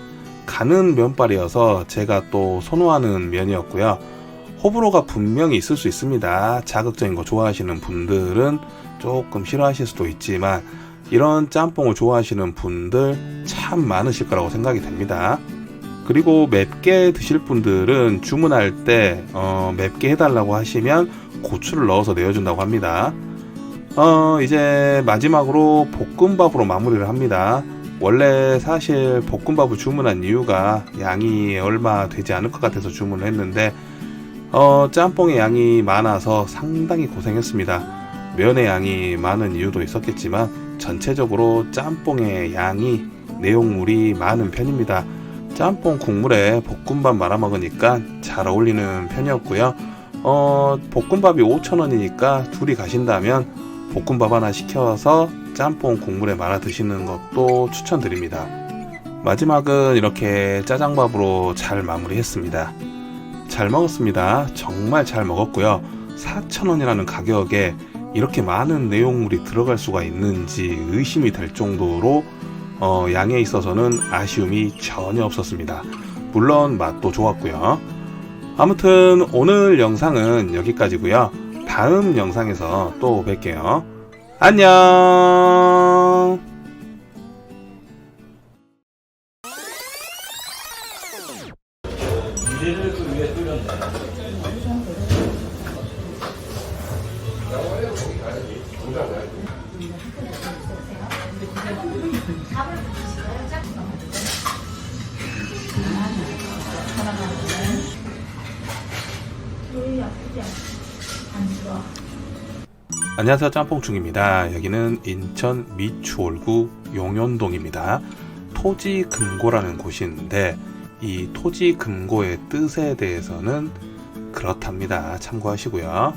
가는 면발이어서 제가 또 선호하는 면이었고요. 호불호가 분명히 있을 수 있습니다. 자극적인 거 좋아하시는 분들은 조금 싫어하실 수도 있지만 이런 짬뽕을 좋아하시는 분들 참 많으실 거라고 생각이 됩니다. 그리고 맵게 드실 분들은 주문할 때 맵게 해달라고 하시면 고추를 넣어서 내어준다고 합니다. 이제 마지막으로 볶음밥으로 마무리를 합니다. 원래 사실 볶음밥을 주문한 이유가 양이 얼마 되지 않을 것 같아서 주문을 했는데 짬뽕의 양이 많아서 상당히 고생했습니다. 면의 양이 많은 이유도 있었겠지만 전체적으로 짬뽕의 양이 내용물이 많은 편입니다. 짬뽕 국물에 볶음밥 말아 먹으니까 잘 어울리는 편이었고요. 볶음밥이 5,000원이니까 둘이 가신다면 볶음밥 하나 시켜서 짬뽕 국물에 말아 드시는 것도 추천드립니다. 마지막은 이렇게 짜장밥으로 잘 마무리했습니다. 잘 먹었습니다. 정말 잘 먹었고요. 4,000원이라는 가격에 이렇게 많은 내용물이 들어갈 수가 있는지 의심이 될 정도로 양에 있어서는 아쉬움이 전혀 없었습니다. 물론 맛도 좋았고요. 아무튼 오늘 영상은 여기까지고요. 다음 영상에서 또 뵐게요. 안녕. 미래를 그 위에 뚫렸네. 안녕하세요, 짬뽕충입니다. 여기는 인천 미추홀구 용현동입니다. 토지금고라는 곳이 있는데 이 토지금고의 뜻에 대해서는 그렇답니다. 참고하시고요.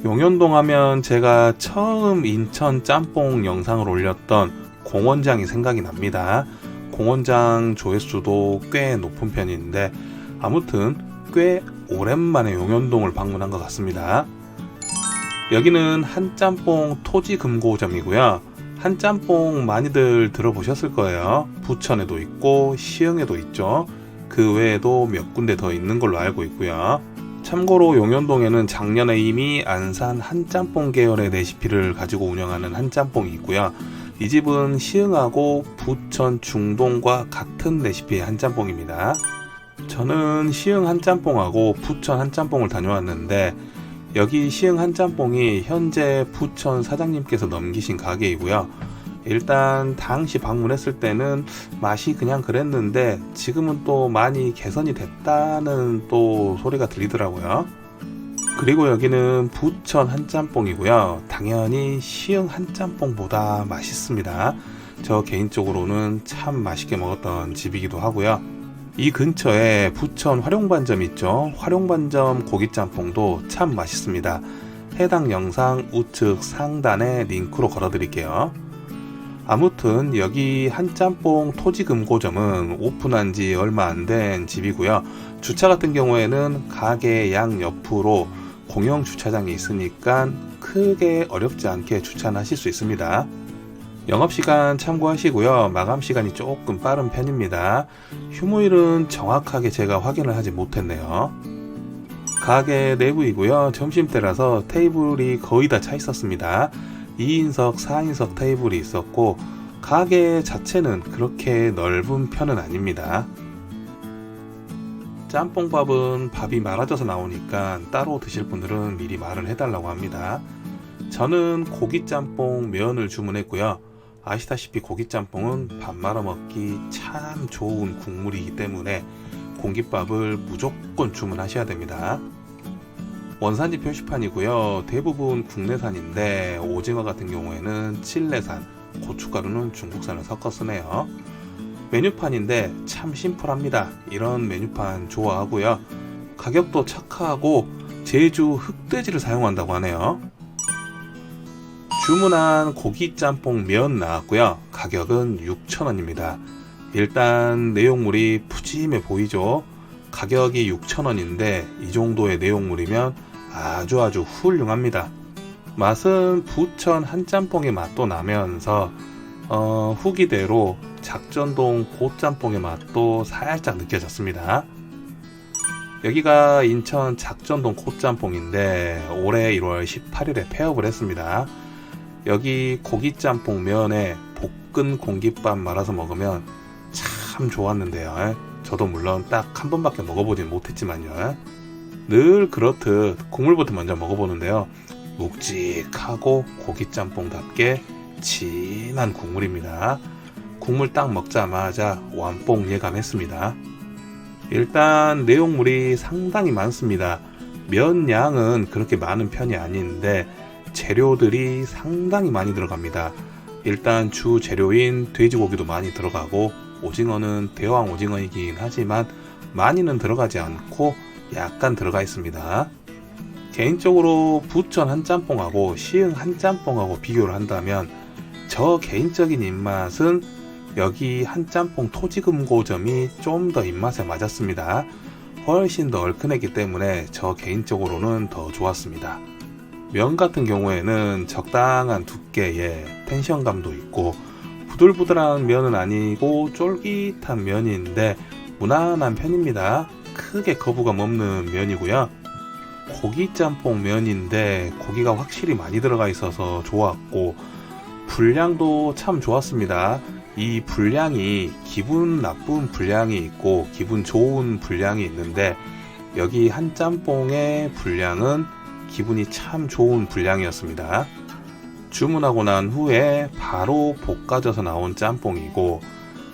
용현동 하면 제가 처음 인천 짬뽕 영상을 올렸던 공원장이 생각이 납니다. 공원장 조회수도 꽤 높은 편인데 아무튼 꽤 오랜만에 용현동을 방문한 것 같습니다. 여기는 한짬뽕 토지금고점이고요. 한짬뽕 많이들 들어보셨을 거예요. 부천에도 있고 시흥에도 있죠. 그 외에도 몇 군데 더 있는 걸로 알고 있고요. 참고로 용현동에는 작년에 이미 안산 한짬뽕 계열의 레시피를 가지고 운영하는 한짬뽕이 있고요. 이 집은 시흥하고 부천 중동과 같은 레시피의 한짬뽕입니다. 저는 시흥 한짬뽕하고 부천 한짬뽕을 다녀왔는데 여기 시흥 한짬뽕이 현재 부천 사장님께서 넘기신 가게이고요. 일단 당시 방문했을 때는 맛이 그냥 그랬는데 지금은 또 많이 개선이 됐다는 또 소리가 들리더라고요. 그리고 여기는 부천 한짬뽕이고요. 당연히 시흥 한짬뽕보다 맛있습니다. 저 개인적으로는 참 맛있게 먹었던 집이기도 하고요. 이 근처에 부천 활용반점 있죠. 활용반점 고기짬뽕도 참 맛있습니다. 해당 영상 우측 상단에 링크로 걸어드릴게요. 아무튼 여기 한짬뽕 토지금고점은 오픈한 지 얼마 안 된 집이고요. 주차 같은 경우에는 가게 양 옆으로 공영 주차장이 있으니까 크게 어렵지 않게 주차는 하실 수 있습니다. 영업시간 참고하시고요. 마감시간이 조금 빠른 편입니다. 휴무일은 정확하게 제가 확인을 하지 못했네요. 가게 내부이고요. 점심때라서 테이블이 거의 다 차 있었습니다. 2인석, 4인석 테이블이 있었고 가게 자체는 그렇게 넓은 편은 아닙니다. 짬뽕밥은 밥이 말아져서 나오니까 따로 드실 분들은 미리 말을 해달라고 합니다. 저는 고기짬뽕 면을 주문했고요. 아시다시피 고기짬뽕은 밥 말아 먹기 참 좋은 국물이기 때문에 공깃밥을 무조건 주문하셔야 됩니다. 원산지 표시판이고요. 대부분 국내산인데 오징어 같은 경우에는 칠레산, 고춧가루는 중국산을 섞어 쓰네요. 메뉴판인데 참 심플합니다. 이런 메뉴판 좋아하고요. 가격도 착하고 제주 흑돼지를 사용한다고 하네요. 주문한 고기짬뽕 면 나왔고요. 가격은 6,000원입니다. 일단 내용물이 푸짐해 보이죠. 가격이 6,000원인데 이 정도의 내용물이면 아주 훌륭합니다. 맛은 부천 한짬뽕의 맛도 나면서 후기대로 작전동 고짬뽕의 맛도 살짝 느껴졌습니다. 여기가 인천 작전동 고짬뽕인데 올해 1월 18일에 폐업을 했습니다. 여기 고기짬뽕 면에 볶은 공깃밥 말아서 먹으면 참 좋았는데요. 저도 물론 딱 한 번밖에 먹어보진 못했지만요. 늘 그렇듯 국물부터 먼저 먹어보는데요. 묵직하고 고기짬뽕답게 진한 국물입니다. 국물 딱 먹자마자 완뽕 예감했습니다. 일단 내용물이 상당히 많습니다. 면 양은 그렇게 많은 편이 아닌데 재료들이 상당히 많이 들어갑니다. 일단 주 재료인 돼지고기도 많이 들어가고 오징어는 대왕 오징어이긴 하지만 많이는 들어가지 않고 약간 들어가 있습니다. 개인적으로 부천 한짬뽕하고 시흥 한짬뽕하고 비교를 한다면 저 개인적인 입맛은 여기 한짬뽕 토지금고점이 좀 더 입맛에 맞았습니다. 훨씬 더 얼큰했기 때문에 저 개인적으로는 더 좋았습니다. 면 같은 경우에는 적당한 두께에 텐션감도 있고 부들부들한 면은 아니고 쫄깃한 면인데 무난한 편입니다. 크게 거부감 없는 면이고요. 고기짬뽕 면인데 고기가 확실히 많이 들어가 있어서 좋았고 분량도 참 좋았습니다. 이 분량이 기분 나쁜 분량이 있고 기분 좋은 분량이 있는데 여기 한짬뽕의 분량은 기분이 참 좋은 분량이었습니다. 주문하고 난 후에 바로 볶아져서 나온 짬뽕이고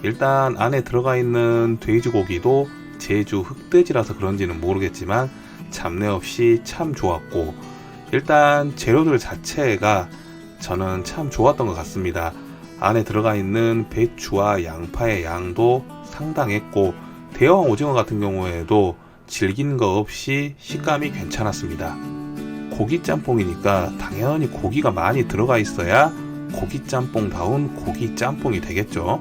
일단 안에 들어가 있는 돼지고기도 제주 흑돼지라서 그런지는 모르겠지만 잡내 없이 참 좋았고 일단 재료들 자체가 저는 참 좋았던 것 같습니다. 안에 들어가 있는 배추와 양파의 양도 상당했고 대왕 오징어 같은 경우에도 질긴 거 없이 식감이 괜찮았습니다. 고기짬뽕이니까 당연히 고기가 많이 들어가 있어야 고기짬뽕다운 고기짬뽕이 되겠죠.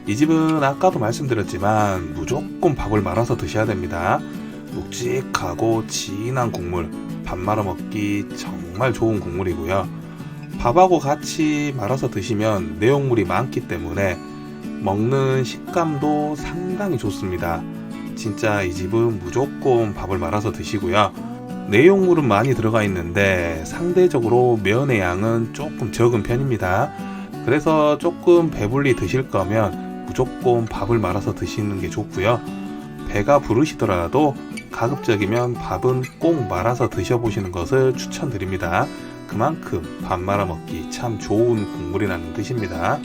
이 집은 아까도 말씀드렸지만 무조건 밥을 말아서 드셔야 됩니다. 묵직하고 진한 국물, 밥 말아 먹기 정말 좋은 국물이고요. 밥하고 같이 말아서 드시면 내용물이 많기 때문에 먹는 식감도 상당히 좋습니다. 진짜 이 집은 무조건 밥을 말아서 드시고요. 내용물은 많이 들어가 있는데 상대적으로 면의 양은 조금 적은 편입니다. 그래서 조금 배불리 드실 거면 무조건 밥을 말아서 드시는 게 좋고요. 배가 부르시더라도 가급적이면 밥은 꼭 말아서 드셔보시는 것을 추천드립니다. 그만큼 밥 말아 먹기 참 좋은 국물이라는 뜻입니다.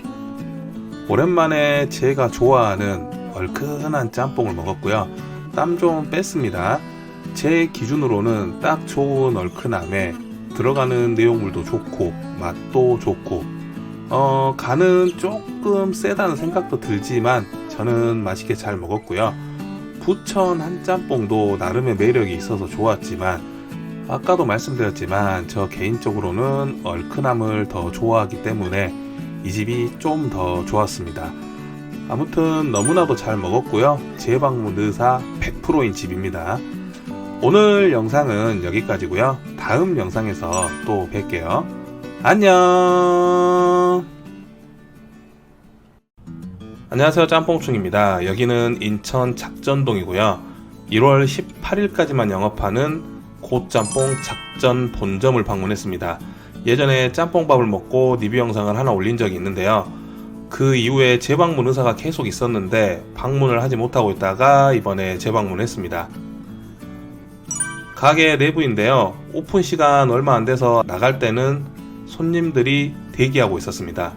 오랜만에 제가 좋아하는 얼큰한 짬뽕을 먹었고요. 땀 좀 뺐습니다. 제 기준으로는 딱 좋은 얼큰함에 들어가는 내용물도 좋고 맛도 좋고 간은 조금 세다는 생각도 들지만 저는 맛있게 잘 먹었고요. 부천 한짬뽕도 나름의 매력이 있어서 좋았지만 아까도 말씀드렸지만 저 개인적으로는 얼큰함을 더 좋아하기 때문에 이 집이 좀 더 좋았습니다. 아무튼 너무나도 잘 먹었고요. 재방문 의사 100%인 집입니다. 오늘 영상은 여기까지고요. 다음 영상에서 또 뵐게요. 안녕. 안녕하세요, 짬뽕충입니다. 여기는 인천 작전동이고요. 1월 18일까지만 영업하는 고짬뽕 작전 본점을 방문했습니다. 예전에 짬뽕밥을 먹고 리뷰 영상을 하나 올린 적이 있는데요. 그 이후에 재방문 의사가 계속 있었는데 방문을 하지 못하고 있다가 이번에 재방문했습니다. 가게 내부인데요. 오픈 시간 얼마 안 돼서 나갈 때는 손님들이 대기하고 있었습니다.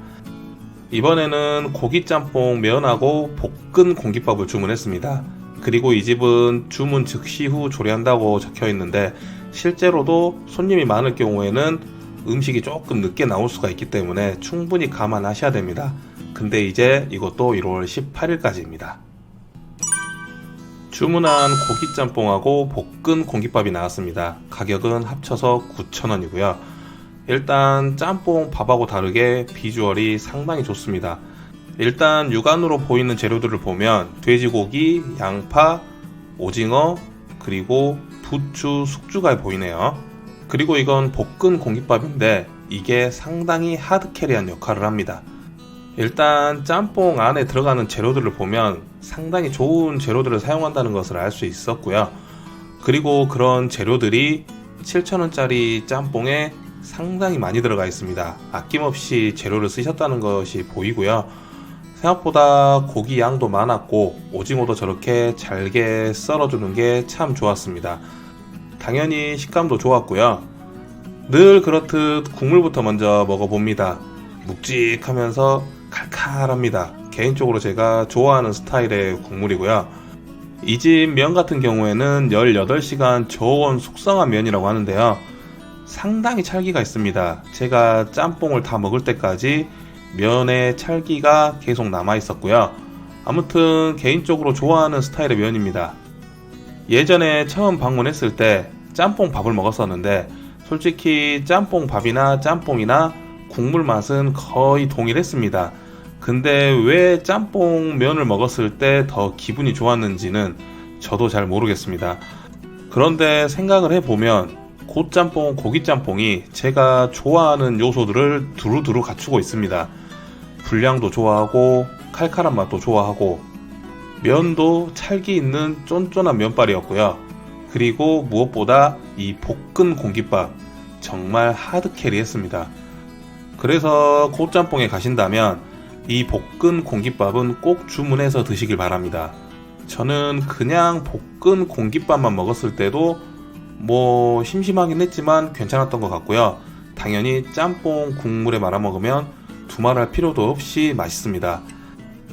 이번에는 고기짬뽕 면하고 볶은 공깃밥을 주문했습니다. 그리고 이 집은 주문 즉시 후 조리한다고 적혀 있는데 실제로도 손님이 많을 경우에는 음식이 조금 늦게 나올 수가 있기 때문에 충분히 감안하셔야 됩니다. 근데 이제 이것도 1월 18일까지입니다. 주문한 고기짬뽕하고 볶은 공깃밥이 나왔습니다. 가격은 합쳐서 9,000원이고요. 일단 짬뽕 밥하고 다르게 비주얼이 상당히 좋습니다. 일단 육안으로 보이는 재료들을 보면 돼지고기, 양파, 오징어, 그리고 부추, 숙주가 보이네요. 그리고 이건 볶은 공깃밥인데 이게 상당히 하드캐리한 역할을 합니다. 일단 짬뽕 안에 들어가는 재료들을 보면 상당히 좋은 재료들을 사용한다는 것을 알 수 있었고요. 그리고 그런 재료들이 7,000원짜리 짬뽕에 상당히 많이 들어가 있습니다. 아낌없이 재료를 쓰셨다는 것이 보이고요. 생각보다 고기 양도 많았고 오징어도 저렇게 잘게 썰어주는 게 참 좋았습니다. 당연히 식감도 좋았고요. 늘 그렇듯 국물부터 먼저 먹어봅니다. 묵직하면서 칼칼합니다. 개인적으로 제가 좋아하는 스타일의 국물이고요. 이 집 면 같은 경우에는 18시간 저온 숙성한 면이라고 하는데요. 상당히 찰기가 있습니다. 제가 짬뽕을 다 먹을 때까지 면에 찰기가 계속 남아 있었고요. 아무튼 개인적으로 좋아하는 스타일의 면입니다. 예전에 처음 방문했을 때 짬뽕 밥을 먹었었는데 솔직히 짬뽕 밥이나 짬뽕이나 국물 맛은 거의 동일했습니다. 근데 왜 짬뽕 면을 먹었을 때 더 기분이 좋았는지는 저도 잘 모르겠습니다. 그런데 생각을 해보면 고짬뽕, 고기짬뽕이 제가 좋아하는 요소들을 두루두루 갖추고 있습니다. 분량도 좋아하고 칼칼한 맛도 좋아하고 면도 찰기 있는 쫀쫀한 면발이었고요. 그리고 무엇보다 이 볶은 공깃밥 정말 하드캐리했습니다. 그래서 고짬뽕에 가신다면 이 볶은 공깃밥은 꼭 주문해서 드시길 바랍니다. 저는 그냥 볶은 공깃밥만 먹었을 때도 뭐 심심하긴 했지만 괜찮았던 것 같고요. 당연히 짬뽕 국물에 말아 먹으면 두말할 필요도 없이 맛있습니다.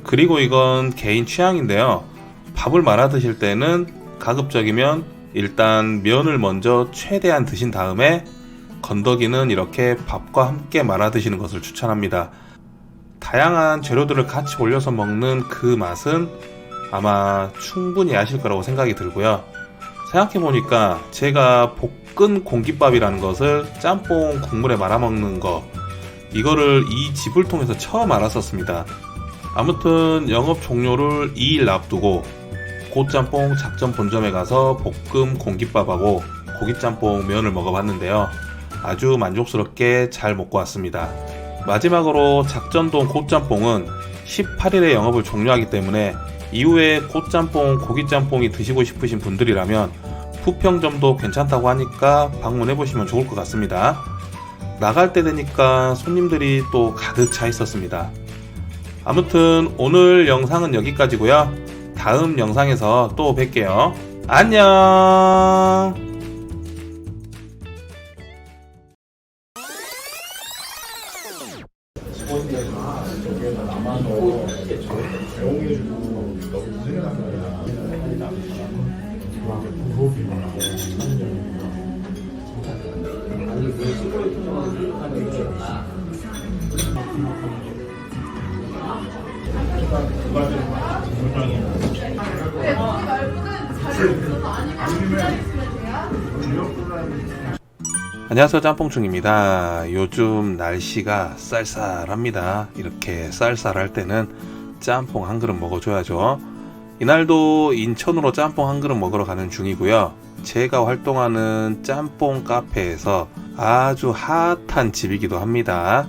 그리고 이건 개인 취향인데요. 밥을 말아 드실 때는 가급적이면 일단 면을 먼저 최대한 드신 다음에 건더기는 이렇게 밥과 함께 말아 드시는 것을 추천합니다. 다양한 재료들을 같이 올려서 먹는 그 맛은 아마 충분히 아실 거라고 생각이 들고요. 생각해보니까 제가 볶은 공깃밥이라는 것을 짬뽕 국물에 말아먹는 거 이거를 이 집을 통해서 처음 알았었습니다. 아무튼 영업 종료를 2일 앞두고 고짬뽕 작전 본점에 가서 볶음 공깃밥하고 고기짬뽕 면을 먹어봤는데요. 아주 만족스럽게 잘 먹고 왔습니다. 마지막으로 작전동 고짬뽕은 18일에 영업을 종료하기 때문에 이후에 고짬뽕, 고기짬뽕이 드시고 싶으신 분들이라면 부평점도 괜찮다고 하니까 방문해보시면 좋을 것 같습니다. 나갈 때 되니까 손님들이 또 가득 차 있었습니다. 아무튼 오늘 영상은 여기까지고요. 다음 영상에서 또 뵐게요. 안녕. 안녕하세요, 짬뽕충입니다. 요즘 날씨가 쌀쌀합니다. 이렇게 쌀쌀할 때는 짬뽕 한 그릇 먹어줘야죠. 이날도 인천으로 짬뽕 한 그릇 먹으러 가는 중이고요. 제가 활동하는 짬뽕 카페에서 아주 핫한 집이기도 합니다.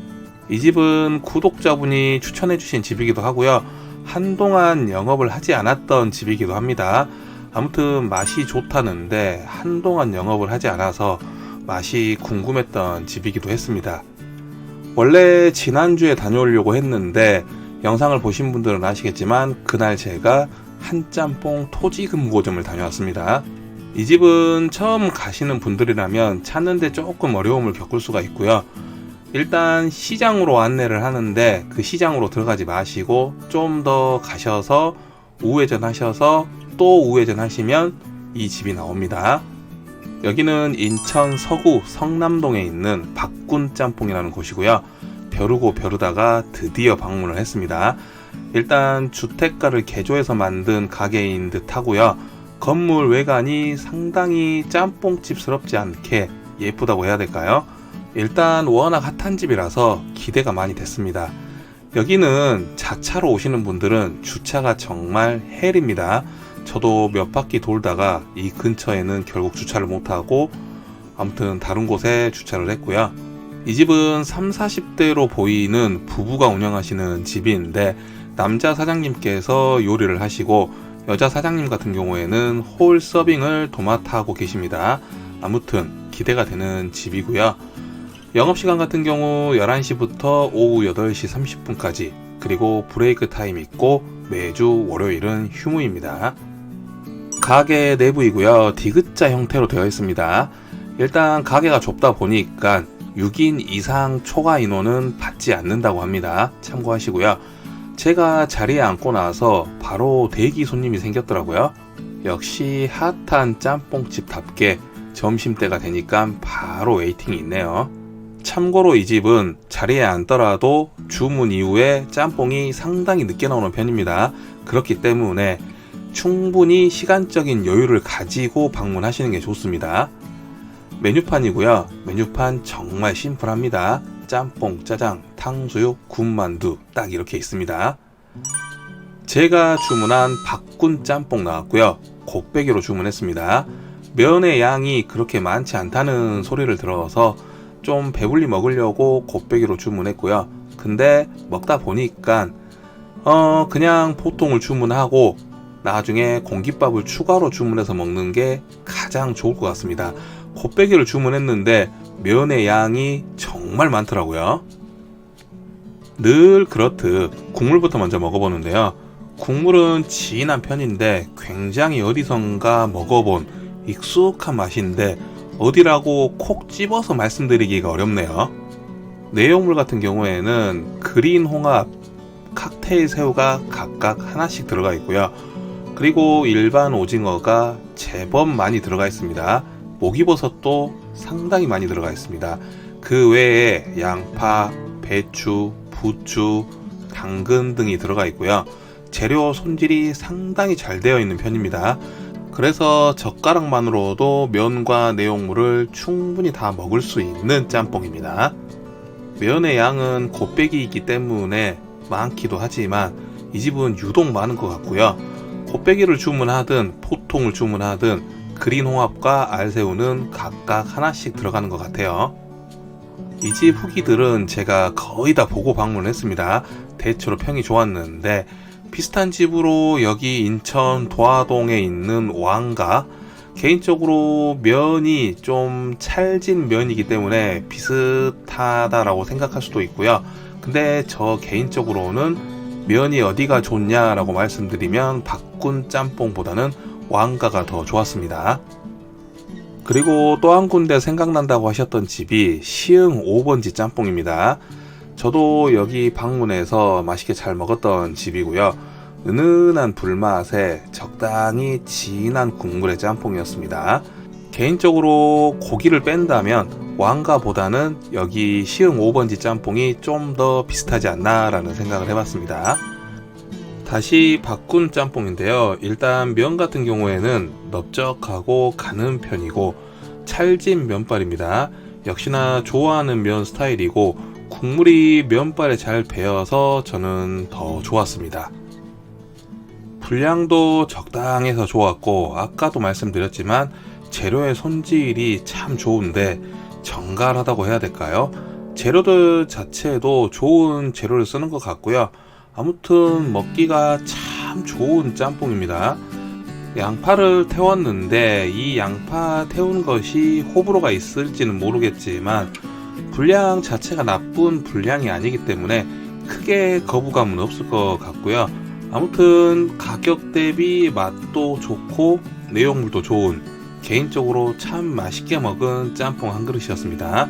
이 집은 구독자분이 추천해주신 집이기도 하고요. 한동안 영업을 하지 않았던 집이기도 합니다. 아무튼 맛이 좋다는데 한동안 영업을 하지 않아서 맛이 궁금했던 집이기도 했습니다. 원래 지난주에 다녀오려고 했는데 영상을 보신 분들은 아시겠지만 그날 제가 한짬뽕 토지금고점을 다녀왔습니다. 이 집은 처음 가시는 분들이라면 찾는데 조금 어려움을 겪을 수가 있고요. 일단 시장으로 안내를 하는데 그 시장으로 들어가지 마시고 좀 더 가셔서 우회전 하셔서 또 우회전 하시면 이 집이 나옵니다. 여기는 인천 서구 성남동에 있는 박군짬뽕이라는 곳이고요. 벼르고 벼르다가 드디어 방문을 했습니다. 일단 주택가를 개조해서 만든 가게인 듯 하고요. 건물 외관이 상당히 짬뽕집스럽지 않게 예쁘다고 해야 될까요? 일단 워낙 핫한 집이라서 기대가 많이 됐습니다. 여기는 자차로 오시는 분들은 주차가 정말 헬입니다. 저도 몇 바퀴 돌다가 이 근처에는 결국 주차를 못하고 아무튼 다른 곳에 주차를 했고요. 이 집은 30, 40대로 보이는 부부가 운영하시는 집인데 남자 사장님께서 요리를 하시고 여자 사장님 같은 경우에는 홀 서빙을 도맡아 하고 계십니다. 아무튼 기대가 되는 집이고요. 영업시간 같은 경우 11시부터 오후 8시 30분까지 그리고 브레이크 타임 있고 매주 월요일은 휴무입니다. 가게 내부이고요. 디귿자 형태로 되어 있습니다. 일단 가게가 좁다 보니까 6인 이상 초과 인원은 받지 않는다고 합니다. 참고하시고요. 제가 자리에 앉고 나서 바로 대기 손님이 생겼더라고요. 역시 핫한 짬뽕집답게 점심때가 되니까 바로 웨이팅이 있네요. 참고로 이 집은 자리에 앉더라도 주문 이후에 짬뽕이 상당히 늦게 나오는 편입니다. 그렇기 때문에 충분히 시간적인 여유를 가지고 방문하시는 게 좋습니다. 메뉴판이고요. 메뉴판 정말 심플합니다. 짬뽕, 짜장, 탕수육, 군만두 딱 이렇게 있습니다. 제가 주문한 박군 짬뽕 나왔고요. 곱빼기로 주문했습니다. 면의 양이 그렇게 많지 않다는 소리를 들어서 좀 배불리 먹으려고 곱빼기로 주문했고요. 근데 먹다 보니까 그냥 보통을 주문하고 나중에 공깃밥을 추가로 주문해서 먹는 게 가장 좋을 것 같습니다. 곱빼기를 주문했는데 면의 양이 정말 많더라고요. 늘 그렇듯 국물부터 먼저 먹어보는데요. 국물은 진한 편인데 굉장히 어디선가 먹어본 익숙한 맛인데 어디라고 콕 집어서 말씀드리기가 어렵네요. 내용물 같은 경우에는 그린 홍합, 칵테일 새우가 각각 하나씩 들어가 있고요. 그리고 일반 오징어가 제법 많이 들어가 있습니다. 목이버섯도 상당히 많이 들어가 있습니다. 그 외에 양파, 배추, 부추, 당근 등이 들어가 있고요. 재료 손질이 상당히 잘 되어 있는 편입니다. 그래서 젓가락만으로도 면과 내용물을 충분히 다 먹을 수 있는 짬뽕입니다. 면의 양은 곱빼기이기 때문에 많기도 하지만 이 집은 유독 많은 것 같고요. 곱빼기를 주문하든 포통을 주문하든 그린 홍합과 알새우는 각각 하나씩 들어가는 것 같아요. 이 집 후기들은 제가 거의 다 보고 방문했습니다. 대체로 평이 좋았는데 비슷한 집으로 여기 인천 도화동에 있는 왕가, 개인적으로 면이 좀 찰진 면이기 때문에 비슷하다라고 생각할 수도 있고요. 근데 저 개인적으로는 면이 어디가 좋냐라고 말씀드리면 박군 짬뽕보다는 왕가가 더 좋았습니다. 그리고 또 한 군데 생각난다고 하셨던 집이 시흥 5번지 짬뽕입니다. 저도 여기 방문해서 맛있게 잘 먹었던 집이고요. 은은한 불맛에 적당히 진한 국물의 짬뽕이었습니다. 개인적으로 고기를 뺀다면 왕가보다는 여기 시흥 5번지 짬뽕이 좀 더 비슷하지 않나 라는 생각을 해봤습니다. 다시 박군 짬뽕인데요. 일단 면 같은 경우에는 넓적하고 가는 편이고 찰진 면발입니다. 역시나 좋아하는 면 스타일이고 국물이 면발에 잘 배어서 저는 더 좋았습니다. 분량도 적당해서 좋았고 아까도 말씀드렸지만 재료의 손질이 참 좋은데 정갈하다고 해야 될까요? 재료들 자체도 좋은 재료를 쓰는 것 같고요. 아무튼 먹기가 참 좋은 짬뽕입니다. 양파를 태웠는데 이 양파 태운 것이 호불호가 있을지는 모르겠지만 분량 자체가 나쁜 분량이 아니기 때문에 크게 거부감은 없을 것 같고요. 아무튼 가격 대비 맛도 좋고 내용물도 좋은 개인적으로 참 맛있게 먹은 짬뽕 한 그릇이었습니다.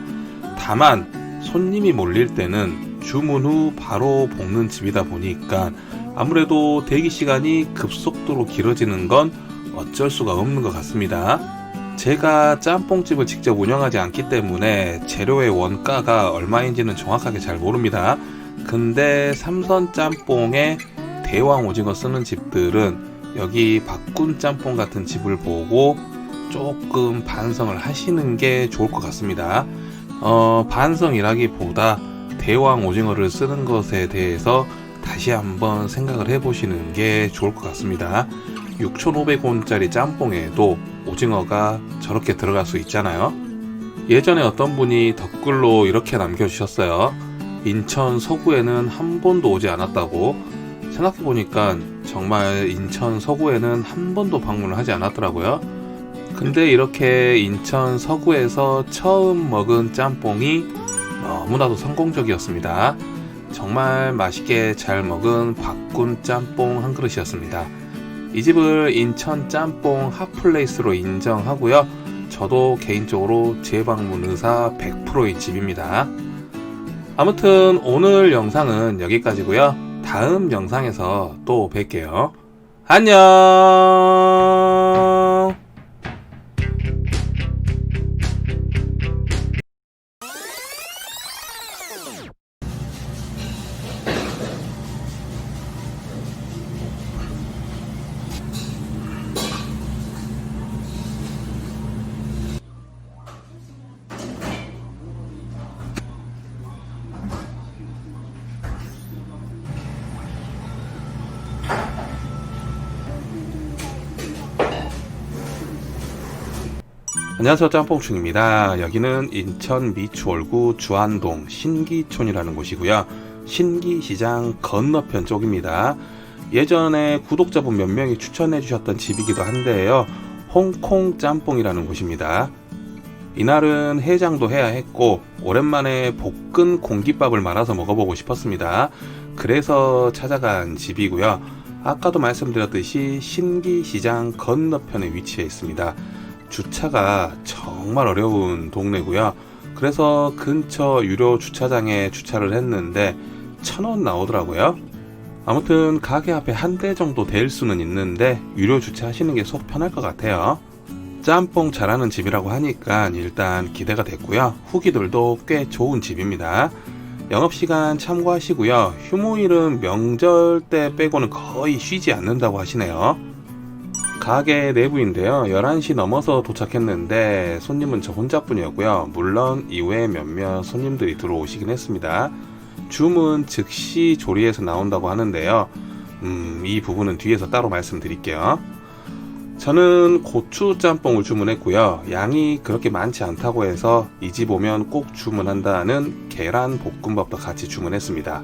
다만 손님이 몰릴 때는 주문 후 바로 볶는 집이다 보니까 아무래도 대기 시간이 급속도로 길어지는 건 어쩔 수가 없는 것 같습니다. 제가 짬뽕집을 직접 운영하지 않기 때문에 재료의 원가가 얼마인지는 정확하게 잘 모릅니다. 근데 삼선 짬뽕에 대왕 오징어 쓰는 집들은 여기 박군 짬뽕 같은 집을 보고 조금 반성을 하시는 게 좋을 것 같습니다. 반성이라기보다 대왕 오징어를 쓰는 것에 대해서 다시 한번 생각을 해보시는 게 좋을 것 같습니다. 6,500원짜리 짬뽕에도 오징어가 저렇게 들어갈 수 있잖아요. 예전에 어떤 분이 댓글로 이렇게 남겨주셨어요. 인천 서구에는 한 번도 오지 않았다고. 생각해보니까 정말 인천 서구에는 한 번도 방문을 하지 않았더라고요. 근데 이렇게 인천 서구에서 처음 먹은 짬뽕이 너무나도 성공적이었습니다. 정말 맛있게 잘 먹은 박군 짬뽕 한 그릇이었습니다. 이 집을 인천 짬뽕 핫플레이스로 인정하고요. 저도 개인적으로 재방문 의사 100%인 집입니다. 아무튼 오늘 영상은 여기까지고요. 다음 영상에서 또 뵐게요. 안녕. 안녕하세요, 짬뽕충입니다. 여기는 인천 미추홀구 주안동 신기촌이라는 곳이고요. 신기시장 건너편 쪽입니다. 예전에 구독자분 몇 명이 추천해 주셨던 집이기도 한데요. 홍콩 짬뽕이라는 곳입니다. 이날은 해장도 해야 했고 오랜만에 볶은 공깃밥을 말아서 먹어보고 싶었습니다. 그래서 찾아간 집이고요. 아까도 말씀드렸듯이 신기시장 건너편에 위치해 있습니다. 주차가 정말 어려운 동네고요. 그래서 근처 유료 주차장에 주차를 했는데 1,000원 나오더라고요. 아무튼 가게 앞에 한 대 정도 될 수는 있는데 유료 주차하시는 게 속 편할 것 같아요. 짬뽕 잘하는 집이라고 하니까 일단 기대가 됐고요. 후기들도 꽤 좋은 집입니다. 영업시간 참고하시고요. 휴무일은 명절 때 빼고는 거의 쉬지 않는다고 하시네요. 가게 내부인데요. 11시 넘어서 도착했는데 손님은 저 혼자뿐이었고요. 물론 이후에 몇몇 손님들이 들어오시긴 했습니다. 주문 즉시 조리해서 나온다고 하는데요. 이 부분은 뒤에서 따로 말씀드릴게요. 저는 고추 짬뽕을 주문했고요. 양이 그렇게 많지 않다고 해서 이 집 오면 꼭 주문한다는 계란 볶음밥도 같이 주문했습니다.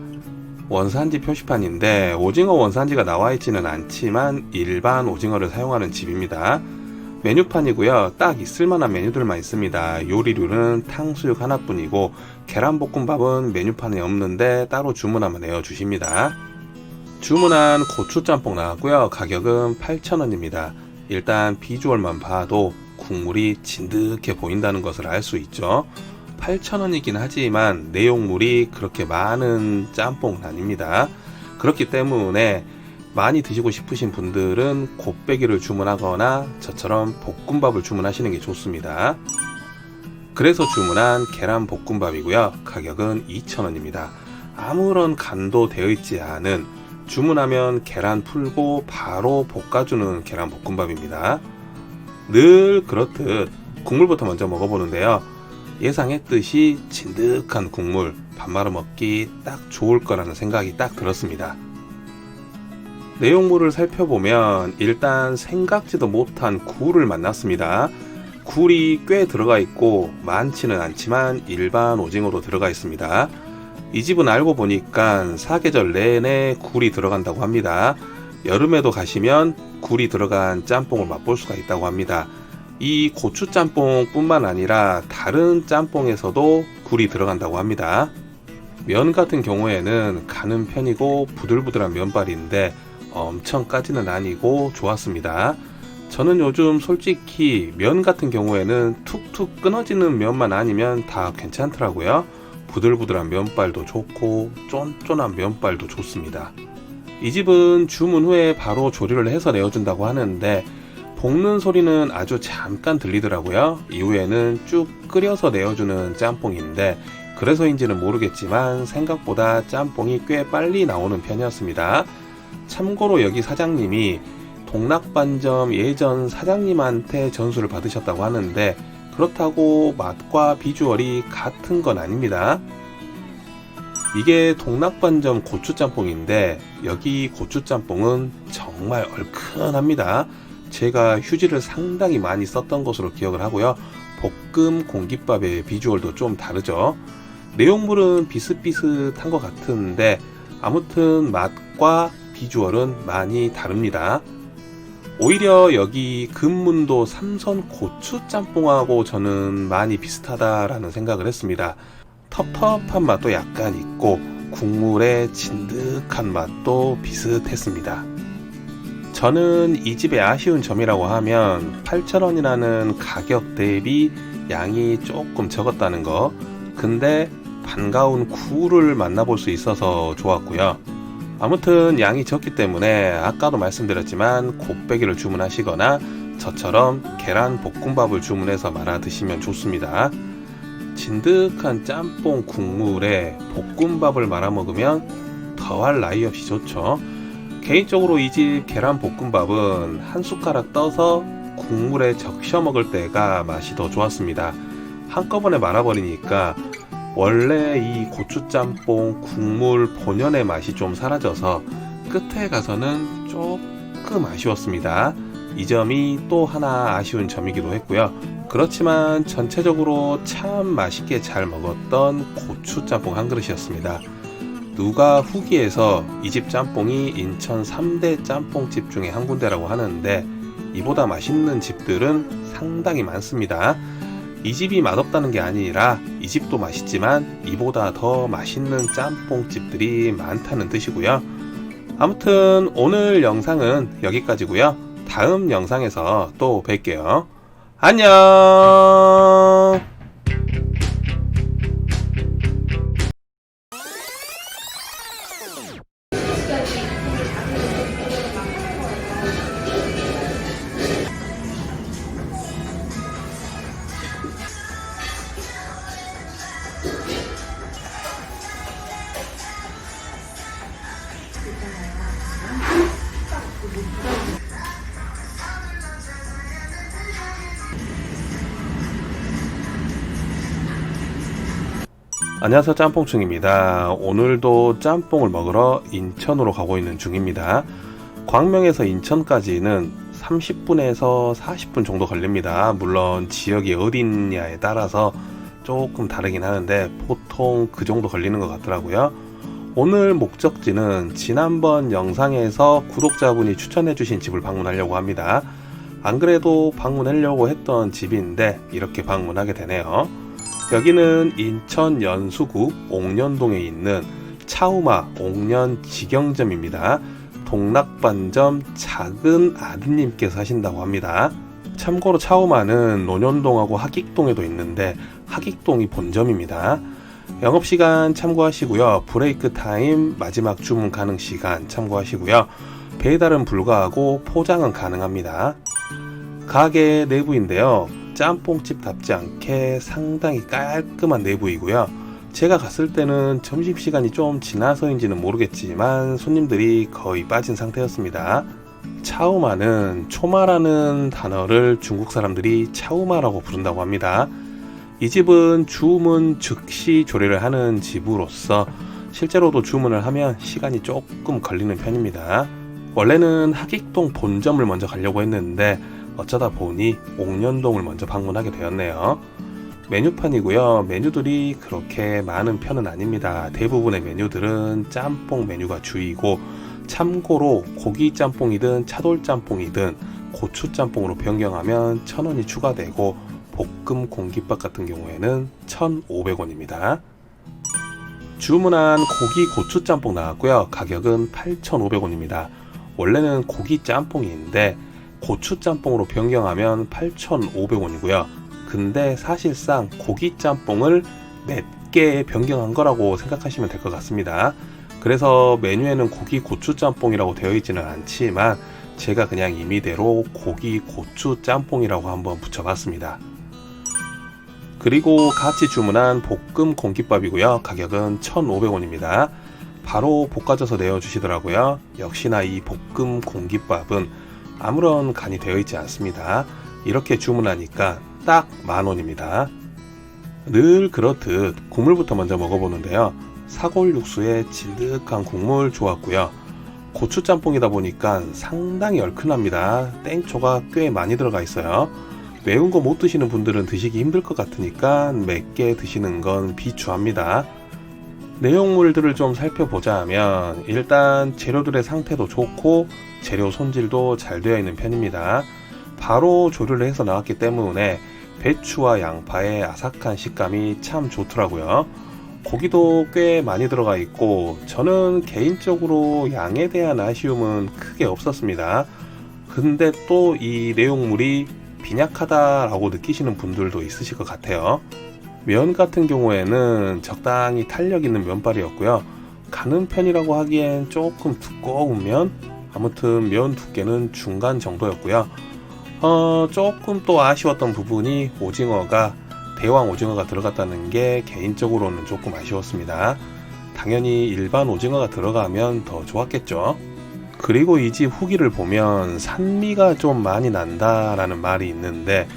원산지 표시판인데 오징어 원산지가 나와 있지는 않지만 일반 오징어를 사용하는 집입니다. 메뉴판이고요. 딱 있을만한 메뉴들만 있습니다. 요리류는 탕수육 하나뿐이고 계란볶음밥은 메뉴판에 없는데 따로 주문하면 내어주십니다. 주문한 고추짬뽕 나왔고요. 가격은 8,000원입니다. 일단 비주얼만 봐도 국물이 진득해 보인다는 것을 알 수 있죠. 8,000원이긴 하지만 내용물이 그렇게 많은 짬뽕은 아닙니다. 그렇기 때문에 많이 드시고 싶으신 분들은 곱빼기를 주문하거나 저처럼 볶음밥을 주문하시는 게 좋습니다. 그래서 주문한 계란 볶음밥이고요. 가격은 2,000원입니다. 아무런 간도 되어 있지 않은, 주문하면 계란 풀고 바로 볶아주는 계란 볶음밥입니다. 늘 그렇듯 국물부터 먼저 먹어보는데요. 예상했듯이 진득한 국물, 밥 말아 먹기 딱 좋을 거라는 생각이 딱 들었습니다. 내용물을 살펴보면 일단 생각지도 못한 굴을 만났습니다. 굴이 꽤 들어가 있고 많지는 않지만 일반 오징어도 들어가 있습니다. 이 집은 알고 보니까 사계절 내내 굴이 들어간다고 합니다. 여름에도 가시면 굴이 들어간 짬뽕을 맛볼 수가 있다고 합니다. 이 고추짬뽕 뿐만 아니라 다른 짬뽕에서도 굴이 들어간다고 합니다. 면 같은 경우에는 가는 편이고 부들부들한 면발인데 엄청 까지는 아니고 좋았습니다. 저는 요즘 솔직히 면 같은 경우에는 툭툭 끊어지는 면만 아니면 다 괜찮더라고요. 부들부들한 면발도 좋고 쫀쫀한 면발도 좋습니다. 이 집은 주문 후에 바로 조리를 해서 내어준다고 하는데 볶는 소리는 아주 잠깐 들리더라고요. 이후에는 쭉 끓여서 내어주는 짬뽕인데 그래서인지는 모르겠지만 생각보다 짬뽕이 꽤 빨리 나오는 편이었습니다. 참고로 여기 사장님이 동락반점 예전 사장님한테 전수를 받으셨다고 하는데 그렇다고 맛과 비주얼이 같은 건 아닙니다. 이게 동락반점 고추짬뽕인데 여기 고추짬뽕은 정말 얼큰합니다. 제가 휴지를 상당히 많이 썼던 것으로 기억을 하고요. 볶음 공깃밥의 비주얼도 좀 다르죠. 내용물은 비슷비슷한 것 같은데 아무튼 맛과 비주얼은 많이 다릅니다. 오히려 여기 금문도 삼선 고추짬뽕하고 저는 많이 비슷하다라는 생각을 했습니다. 텁텁한 맛도 약간 있고 국물의 진득한 맛도 비슷했습니다. 저는 이 집의 아쉬운 점이라고 하면 8,000원이라는 가격 대비 양이 조금 적었다는 거. 근데 반가운 굴을 만나볼 수 있어서 좋았고요. 아무튼 양이 적기 때문에 아까도 말씀드렸지만 곱빼기를 주문하시거나 저처럼 계란 볶음밥을 주문해서 말아 드시면 좋습니다. 진득한 짬뽕 국물에 볶음밥을 말아 먹으면 더할 나위 없이 좋죠. 개인적으로 이 집 계란 볶음밥은 한 숟가락 떠서 국물에 적셔 먹을 때가 맛이 더 좋았습니다. 한꺼번에 말아버리니까 원래 이 고추짬뽕 국물 본연의 맛이 좀 사라져서 끝에 가서는 조금 아쉬웠습니다. 이 점이 또 하나 아쉬운 점이기도 했고요. 그렇지만 전체적으로 참 맛있게 잘 먹었던 고추짬뽕 한 그릇이었습니다. 누가 후기에서 이 집 짬뽕이 인천 3대 짬뽕집 중에 한 군데라고 하는데 이보다 맛있는 집들은 상당히 많습니다. 이 집이 맛없다는 게 아니라 이 집도 맛있지만 이보다 더 맛있는 짬뽕집들이 많다는 뜻이고요. 아무튼 오늘 영상은 여기까지고요. 다음 영상에서 또 뵐게요. 안녕. 안녕하세요, 짬뽕충입니다. 오늘도 짬뽕을 먹으러 인천으로 가고 있는 중입니다. 광명에서 인천까지는 30분에서 40분 정도 걸립니다. 물론 지역이 어디냐에 따라서 조금 다르긴 하는데 보통 그 정도 걸리는 것 같더라고요. 오늘 목적지는 지난번 영상에서 구독자분이 추천해 주신 집을 방문하려고 합니다. 안 그래도 방문하려고 했던 집인데 이렇게 방문하게 되네요. 여기는 인천 연수구 옥년동에 있는 차우마 옥년 직영점입니다. 동락반점 작은 아드님께서 하신다고 합니다. 참고로 차우마는 논현동하고 하익동에도 있는데 하익동이 본점입니다. 영업시간 참고하시고요. 브레이크 타임 마지막 주문 가능 시간 참고하시고요. 배달은 불가하고 포장은 가능합니다. 가게 내부인데요. 짬뽕집답지 않게 상당히 깔끔한 내부이고요. 제가 갔을 때는 점심시간이 좀 지나서인지는 모르겠지만 손님들이 거의 빠진 상태였습니다. 차우마는 초마라는 단어를 중국 사람들이 차우마라고 부른다고 합니다. 이 집은 주문 즉시 조리를 하는 집으로서 실제로도 주문을 하면 시간이 조금 걸리는 편입니다. 원래는 하익동 본점을 먼저 가려고 했는데 어쩌다 보니 옥년동을 먼저 방문하게 되었네요. 메뉴판이고요. 메뉴들이 그렇게 많은 편은 아닙니다. 대부분의 메뉴들은 짬뽕 메뉴가 주이고, 참고로 고기 짬뽕이든 차돌 짬뽕이든 고추 짬뽕으로 변경하면 1,000원이 추가되고, 볶음 공깃밥 같은 경우에는 1,500원입니다. 주문한 고기 고추 짬뽕 나왔고요. 가격은 8,500원입니다. 원래는 고기 짬뽕인데 고추 짬뽕으로 변경하면 8,500원이고요. 근데 사실상 고기 짬뽕을 맵게 변경한 거라고 생각하시면 될 것 같습니다. 그래서 메뉴에는 고기 고추 짬뽕이라고 되어 있지는 않지만 제가 그냥 임의대로 고기 고추 짬뽕이라고 한번 붙여봤습니다. 그리고 같이 주문한 볶음 공깃밥이고요. 가격은 1,500원입니다. 바로 볶아져서 내어주시더라고요. 역시나 이 볶음 공깃밥은 아무런 간이 되어 있지 않습니다. 이렇게 주문하니까 딱 10,000원입니다. 늘 그렇듯 국물부터 먼저 먹어보는데요. 사골 육수에 진득한 국물 좋았고요. 고추 짬뽕이다 보니까 상당히 얼큰합니다. 땡초가 꽤 많이 들어가 있어요. 매운 거 못 드시는 분들은 드시기 힘들 것 같으니까 맵게 드시는 건 비추합니다. 내용물들을 좀 살펴보자면 일단 재료들의 상태도 좋고 재료 손질도 잘 되어 있는 편입니다. 바로 조리를 해서 나왔기 때문에 배추와 양파의 아삭한 식감이 참 좋더라고요. 고기도 꽤 많이 들어가 있고 저는 개인적으로 양에 대한 아쉬움은 크게 없었습니다. 근데 또 이 내용물이 빈약하다라고 느끼시는 분들도 있으실 것 같아요. 면 같은 경우에는 적당히 탄력 있는 면발이었고요. 가는 편이라고 하기엔 조금 두꺼운 면? 아무튼 면 두께는 중간 정도였고요. 조금 또 아쉬웠던 부분이 오징어가 대왕 오징어가 들어갔다는 게 개인적으로는 조금 아쉬웠습니다. 당연히 일반 오징어가 들어가면 더 좋았겠죠. 그리고 이 집 후기를 보면 산미가 좀 많이 난다라는 말이 있는데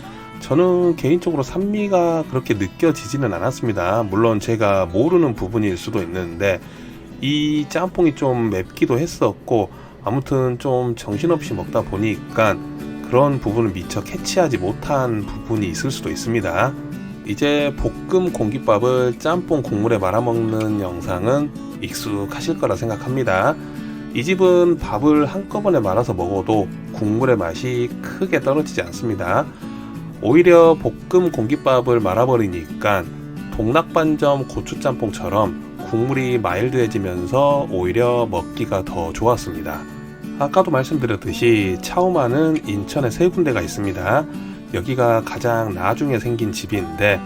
저는 개인적으로 산미가 그렇게 느껴지지는 않았습니다. 물론 제가 모르는 부분일 수도 있는데 이 짬뽕이 좀 맵기도 했었고 아무튼 좀 정신없이 먹다 보니까 그런 부분을 미처 캐치하지 못한 부분이 있을 수도 있습니다. 이제 볶음 공깃밥을 짬뽕 국물에 말아먹는 영상은 익숙하실 거라 생각합니다. 이 집은 밥을 한꺼번에 말아서 먹어도 국물의 맛이 크게 떨어지지 않습니다. 오히려 볶음 공깃밥을 말아버리니까 동락반점 고추짬뽕처럼 국물이 마일드해지면서 오히려 먹기가 더 좋았습니다. 아까도 말씀드렸듯이 차우마는 인천에 3군데가 있습니다. 여기가 가장 나중에 생긴 집인데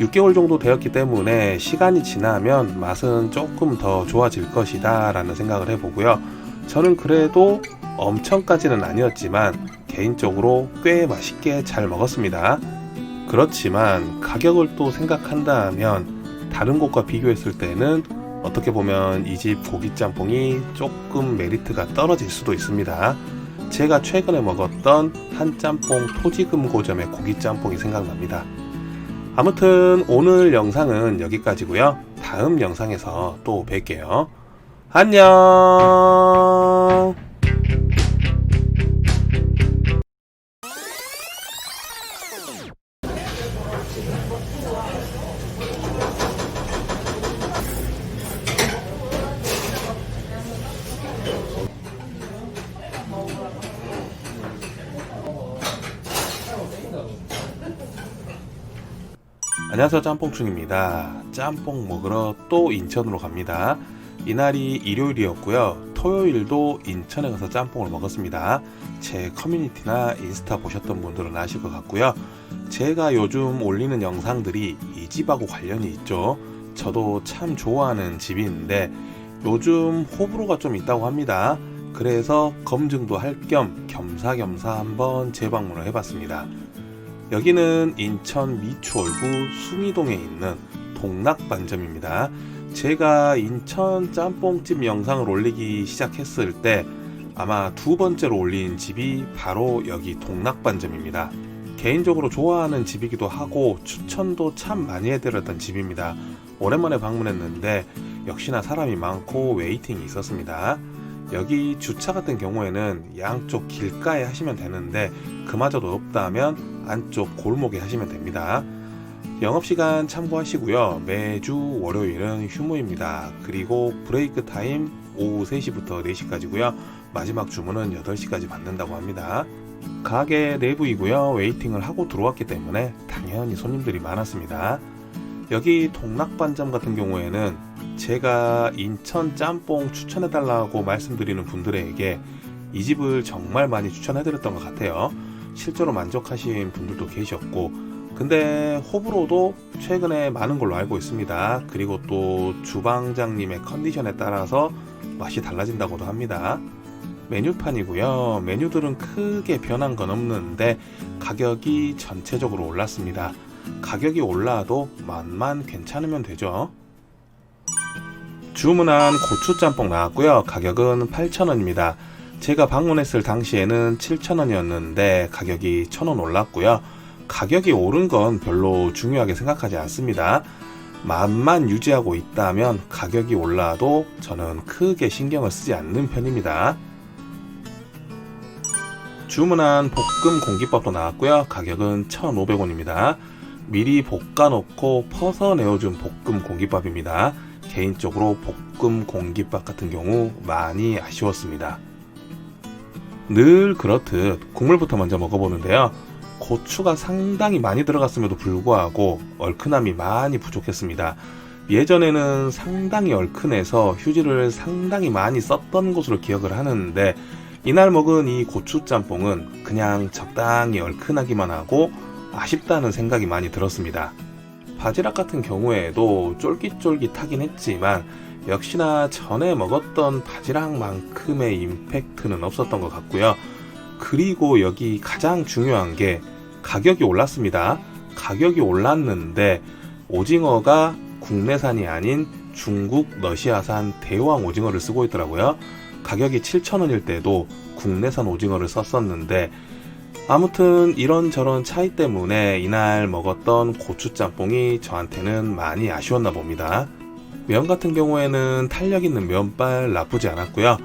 6개월 정도 되었기 때문에 시간이 지나면 맛은 조금 더 좋아질 것이다 라는 생각을 해보고요. 저는 그래도 엄청까지는 아니었지만 개인적으로 꽤 맛있게 잘 먹었습니다. 그렇지만 가격을 또 생각한다면 다른 곳과 비교했을 때는 어떻게 보면 이 집 고기짬뽕이 조금 메리트가 떨어질 수도 있습니다. 제가 최근에 먹었던 한짬뽕 토지금고점의 고기짬뽕이 생각납니다. 아무튼 오늘 영상은 여기까지고요. 다음 영상에서 또 뵐게요. 안녕. 안녕하세요, 짬뽕충입니다. 짬뽕 먹으러 또 인천으로 갑니다. 이날이 일요일이었고요. 토요일도 인천에 가서 짬뽕을 먹었습니다. 제 커뮤니티나 인스타 보셨던 분들은 아실 것 같고요. 제가 요즘 올리는 영상들이 이 집하고 관련이 있죠. 저도 참 좋아하는 집이 있는데 요즘 호불호가 좀 있다고 합니다. 그래서 검증도 할 겸 겸사겸사 한번 재방문을 해봤습니다. 여기는 인천 미추홀구 숭이동에 있는 동락반점입니다. 제가 인천 짬뽕집 영상을 올리기 시작했을 때 아마 두 번째로 올린 집이 바로 여기 동락반점입니다. 개인적으로 좋아하는 집이기도 하고 추천도 참 많이 해드렸던 집입니다. 오랜만에 방문했는데 역시나 사람이 많고 웨이팅이 있었습니다. 여기 주차 같은 경우에는 양쪽 길가에 하시면 되는데 그마저도 없다면 안쪽 골목에 하시면 됩니다. 영업시간 참고하시고요. 매주 월요일은 휴무입니다. 그리고 브레이크 타임 오후 3시부터 4시까지고요. 마지막 주문은 8시까지 받는다고 합니다. 가게 내부이고요. 웨이팅을 하고 들어왔기 때문에 당연히 손님들이 많았습니다. 여기 동락반점 같은 경우에는 제가 인천 짬뽕 추천해달라고 말씀드리는 분들에게 이 집을 정말 많이 추천해드렸던 것 같아요. 실제로 만족하신 분들도 계셨고, 근데 호불호도 최근에 많은 걸로 알고 있습니다. 그리고 또 주방장님의 컨디션에 따라서 맛이 달라진다고도 합니다. 메뉴판이고요. 메뉴들은 크게 변한 건 없는데 가격이 전체적으로 올랐습니다. 가격이 올라도 맛만 괜찮으면 되죠. 주문한 고추짬뽕 나왔고요. 가격은 8,000원입니다. 제가 방문했을 당시에는 7,000원이었는데 가격이 1,000원 올랐고요. 가격이 오른 건 별로 중요하게 생각하지 않습니다. 맛만 유지하고 있다면 가격이 올라도 저는 크게 신경을 쓰지 않는 편입니다. 주문한 볶음 공깃밥도 나왔고요. 가격은 1,500원입니다. 미리 볶아놓고 퍼서 내어준 볶음 공깃밥입니다. 개인적으로 볶음 공깃밥 같은 경우 많이 아쉬웠습니다. 늘 그렇듯 국물부터 먼저 먹어보는데요. 고추가 상당히 많이 들어갔음에도 불구하고 얼큰함이 많이 부족했습니다. 예전에는 상당히 얼큰해서 휴지를 상당히 많이 썼던 것으로 기억을 하는데 이날 먹은 이 고추짬뽕은 그냥 적당히 얼큰하기만 하고 아쉽다는 생각이 많이 들었습니다. 바지락 같은 경우에도 쫄깃쫄깃하긴 했지만 역시나 전에 먹었던 바지락만큼의 임팩트는 없었던 것 같고요. 그리고 여기 가장 중요한 게 가격이 올랐습니다. 가격이 올랐는데 오징어가 국내산이 아닌 중국 러시아산 대왕 오징어를 쓰고 있더라고요. 가격이 7,000원일 때도 국내산 오징어를 썼었는데 아무튼 이런저런 차이 때문에 이날 먹었던 고추짬뽕이 저한테는 많이 아쉬웠나 봅니다. 면 같은 경우에는 탄력 있는 면발 나쁘지 않았고요.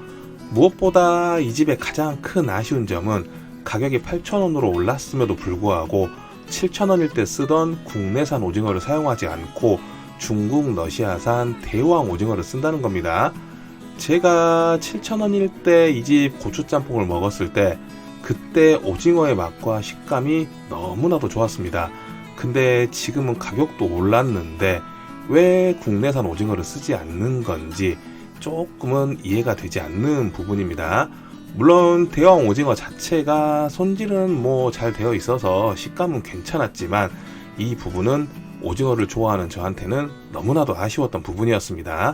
무엇보다 이 집의 가장 큰 아쉬운 점은 가격이 8,000원으로 올랐음에도 불구하고 7,000원일 때 쓰던 국내산 오징어를 사용하지 않고 중국 러시아산 대왕 오징어를 쓴다는 겁니다. 제가 7,000원일 때 이 집 고추짬뽕을 먹었을 때 그때 오징어의 맛과 식감이 너무나도 좋았습니다. 근데 지금은 가격도 올랐는데 왜 국내산 오징어를 쓰지 않는 건지 조금은 이해가 되지 않는 부분입니다. 물론 대왕 오징어 자체가 손질은 뭐 잘 되어 있어서 식감은 괜찮았지만 이 부분은 오징어를 좋아하는 저한테는 너무나도 아쉬웠던 부분이었습니다.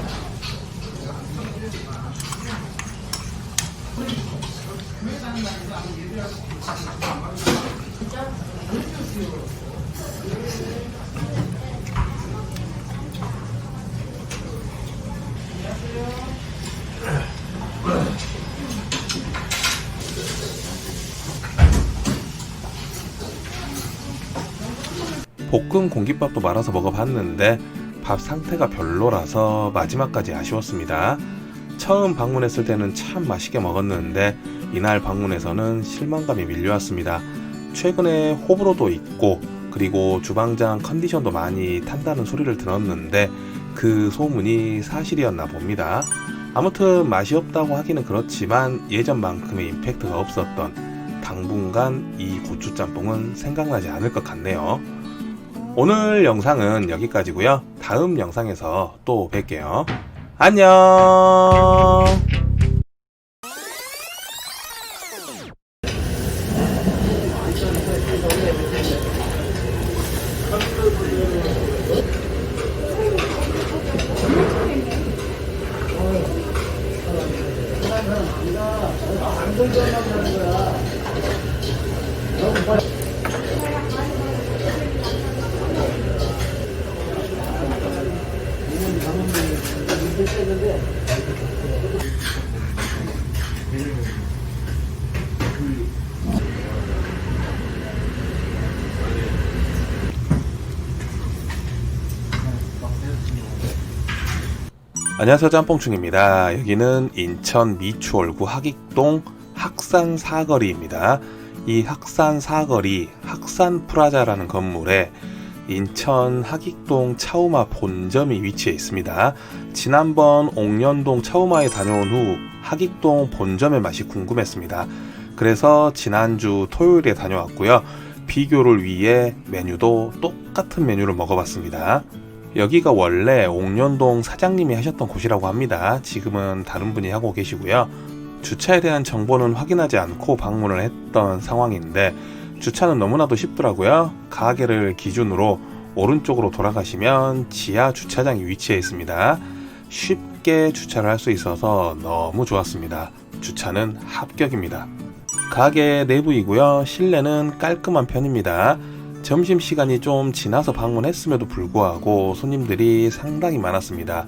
볶음 공깃밥도 말아서 먹어봤는데 밥 상태가 별로라서 마지막까지 아쉬웠습니다. 처음 방문했을 때는 참 맛있게 먹었는데 이날 방문해서는 실망감이 밀려왔습니다. 최근에 호불호도 있고 그리고 주방장 컨디션도 많이 탄다는 소리를 들었는데 그 소문이 사실이었나 봅니다. 아무튼 맛이 없다고 하기는 그렇지만 예전만큼의 임팩트가 없었던 당분간 이 고추짬뽕은 생각나지 않을 것 같네요. 오늘 영상은 여기까지고요. 다음 영상에서 또 뵐게요. 안녕. 안녕하세요, 짬뽕충입니다. 여기는 인천 미추홀구 하익동 학산사거리입니다. 이 학산사거리 학산프라자라는 건물에 인천 하익동 차우마 본점이 위치해 있습니다. 지난번 옥년동 차우마에 다녀온 후 하익동 본점의 맛이 궁금했습니다. 그래서 지난주 토요일에 다녀왔고요. 비교를 위해 메뉴도 똑같은 메뉴를 먹어봤습니다. 여기가 원래 옥년동 사장님이 하셨던 곳이라고 합니다. 지금은 다른 분이 하고 계시고요. 주차에 대한 정보는 확인하지 않고 방문을 했던 상황인데 주차는 너무나도 쉽더라고요. 가게를 기준으로 오른쪽으로 돌아가시면 지하 주차장이 위치해 있습니다. 쉽게 주차를 할 수 있어서 너무 좋았습니다. 주차는 합격입니다. 가게 내부이고요. 실내는 깔끔한 편입니다. 점심시간이 좀 지나서 방문했음에도 불구하고 손님들이 상당히 많았습니다.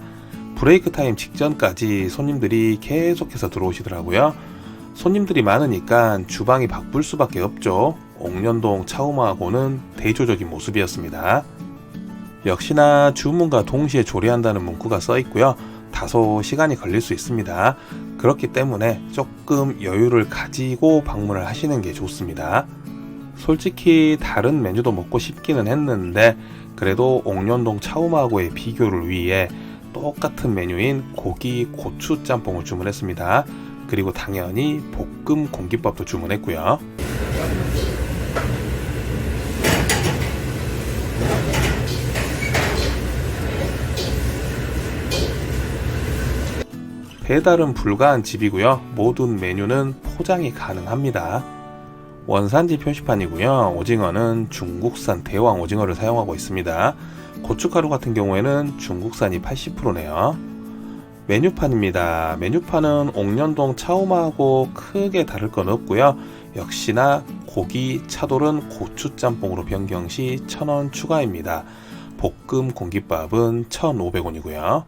브레이크 타임 직전까지 손님들이 계속해서 들어오시더라고요. 손님들이 많으니까 주방이 바쁠 수밖에 없죠. 옥년동 차우마하고는 대조적인 모습이었습니다. 역시나 주문과 동시에 조리한다는 문구가 써 있고요. 다소 시간이 걸릴 수 있습니다. 그렇기 때문에 조금 여유를 가지고 방문을 하시는 게 좋습니다. 솔직히 다른 메뉴도 먹고 싶기는 했는데 그래도 옥년동 차우마하고의 비교를 위해 똑같은 메뉴인 고기 고추 짬뽕을 주문했습니다. 그리고 당연히 볶음 공깃밥도 주문했고요. 배달은 불가한 집이고요. 모든 메뉴는 포장이 가능합니다. 원산지 표시판이고요. 오징어는 중국산 대왕 오징어를 사용하고 있습니다. 고춧가루 같은 경우에는 중국산이 80%네요. 메뉴판입니다. 메뉴판은 옥년동 차우마하고 크게 다를 건 없고요. 역시나 고기 차돌은 고추 짬뽕으로 변경 시 1,000원 추가입니다. 볶음 공깃밥은 1,500원이고요.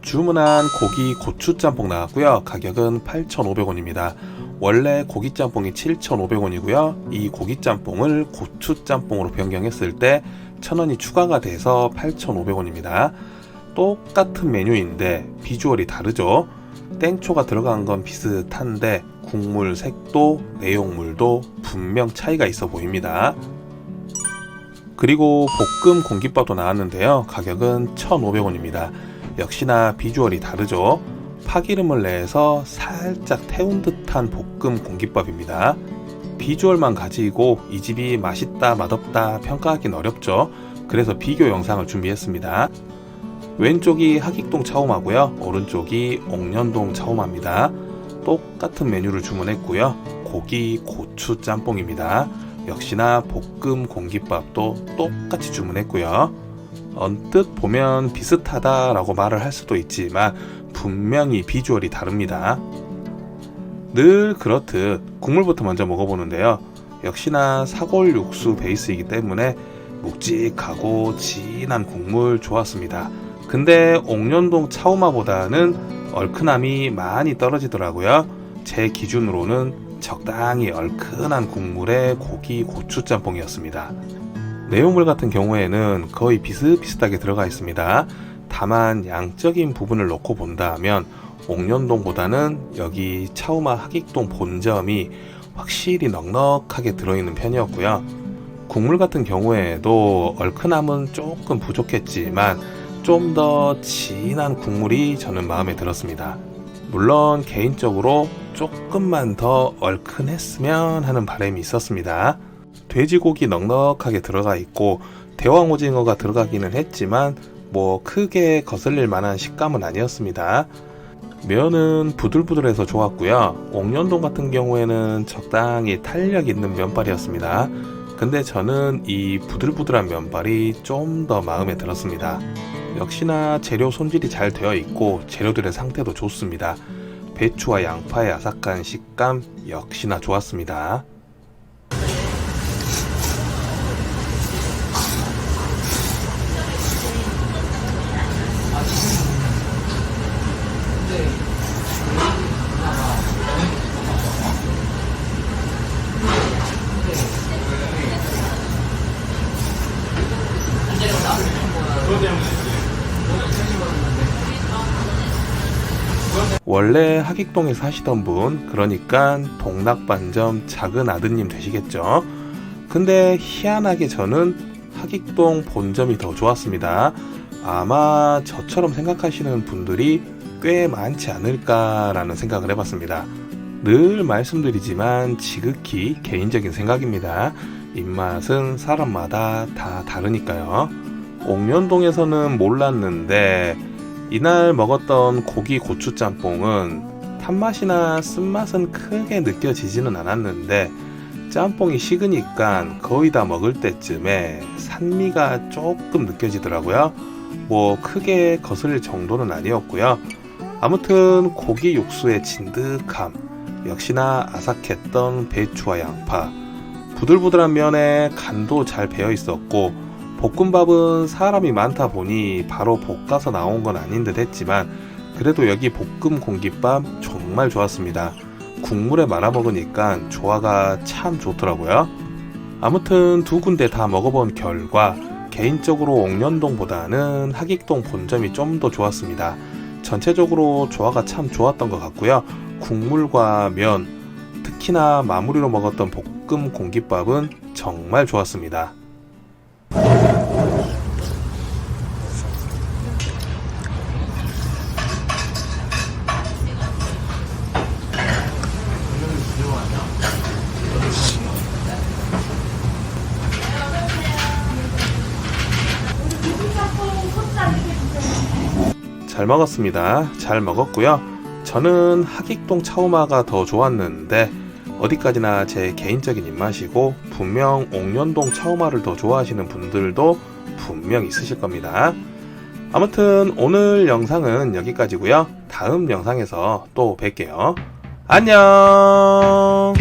주문한 고기 고추 짬뽕 나왔고요. 가격은 8,500원입니다. 원래 고기 짬뽕이 7,500원이고요. 이 고기 짬뽕을 고추 짬뽕으로 변경했을 때 1,000원이 추가가 돼서 8,500원입니다. 똑같은 메뉴인데 비주얼이 다르죠. 땡초가 들어간 건 비슷한데 국물 색도 내용물도 분명 차이가 있어 보입니다. 그리고 볶음 공깃밥도 나왔는데요. 가격은 1,500원입니다. 역시나 비주얼이 다르죠. 파기름을 내서 살짝 태운 듯한 볶음 공깃밥입니다. 비주얼만 가지고 이 집이 맛있다 맛없다 평가하기는 어렵죠. 그래서 비교 영상을 준비했습니다. 왼쪽이 하익동 차우마고요. 오른쪽이 옥년동 차우마입니다. 똑같은 메뉴를 주문했고요. 고기 고추 짬뽕입니다. 역시나 볶음 공깃밥도 똑같이 주문했고요. 언뜻 보면 비슷하다라고 말을 할 수도 있지만 분명히 비주얼이 다릅니다. 늘 그렇듯 국물부터 먼저 먹어보는데요. 역시나 사골 육수 베이스이기 때문에 묵직하고 진한 국물 좋았습니다. 근데 옥년동 차우마보다는 얼큰함이 많이 떨어지더라고요. 제 기준으로는 적당히 얼큰한 국물의 고기 고추 짬뽕이었습니다. 내용물 같은 경우에는 거의 비슷비슷하게 들어가 있습니다. 다만 양적인 부분을 놓고 본다면 옥년동보다는 여기 차우마 하익동 본점이 확실히 넉넉하게 들어있는 편이었고요. 국물 같은 경우에도 얼큰함은 조금 부족했지만 좀 더 진한 국물이 저는 마음에 들었습니다. 물론 개인적으로 조금만 더 얼큰했으면 하는 바람이 있었습니다. 돼지고기 넉넉하게 들어가 있고 대왕 오징어가 들어가기는 했지만 뭐 크게 거슬릴 만한 식감은 아니었습니다. 면은 부들부들해서 좋았고요. 옥년동 같은 경우에는 적당히 탄력 있는 면발이었습니다. 근데 저는 이 부들부들한 면발이 좀 더 마음에 들었습니다. 역시나 재료 손질이 잘 되어 있고 재료들의 상태도 좋습니다. 배추와 양파의 아삭한 식감 역시나 좋았습니다. 원래 하객동에 사시던 분, 그러니까 동락반점 작은 아드님 되시겠죠? 근데 희한하게 저는 하객동 본점이 더 좋았습니다. 아마 저처럼 생각하시는 분들이 꽤 많지 않을까라는 생각을 해봤습니다. 늘 말씀드리지만 지극히 개인적인 생각입니다. 입맛은 사람마다 다 다르니까요. 옥년동에서는 몰랐는데 이날 먹었던 고기 고추 짬뽕은 탄맛이나 쓴맛은 크게 느껴지지는 않았는데 짬뽕이 식으니까 거의 다 먹을 때쯤에 산미가 조금 느껴지더라고요. 뭐 크게 거슬릴 정도는 아니었고요. 아무튼 고기 육수의 진득함, 역시나 아삭했던 배추와 양파, 부들부들한 면에 간도 잘 배어 있었고 볶음밥은 사람이 많다 보니 바로 볶아서 나온 건 아닌 듯 했지만 그래도 여기 볶음 공깃밥 정말 좋았습니다. 국물에 말아 먹으니까 조화가 참 좋더라고요. 아무튼 두 군데 다 먹어본 결과 개인적으로 옥년동보다는 하객동 본점이 좀 더 좋았습니다. 전체적으로 조화가 참 좋았던 것 같고요. 국물과 면, 특히나 마무리로 먹었던 볶음 공깃밥은 정말 좋았습니다. 잘 먹었습니다. 잘 먹었고요. 저는 하객동 차오마가 더 좋았는데 어디까지나 제 개인적인 입맛이고 분명 옥년동 차오마를 더 좋아하시는 분들도 분명 있으실 겁니다. 아무튼 오늘 영상은 여기까지고요. 다음 영상에서 또 뵐게요. 안녕.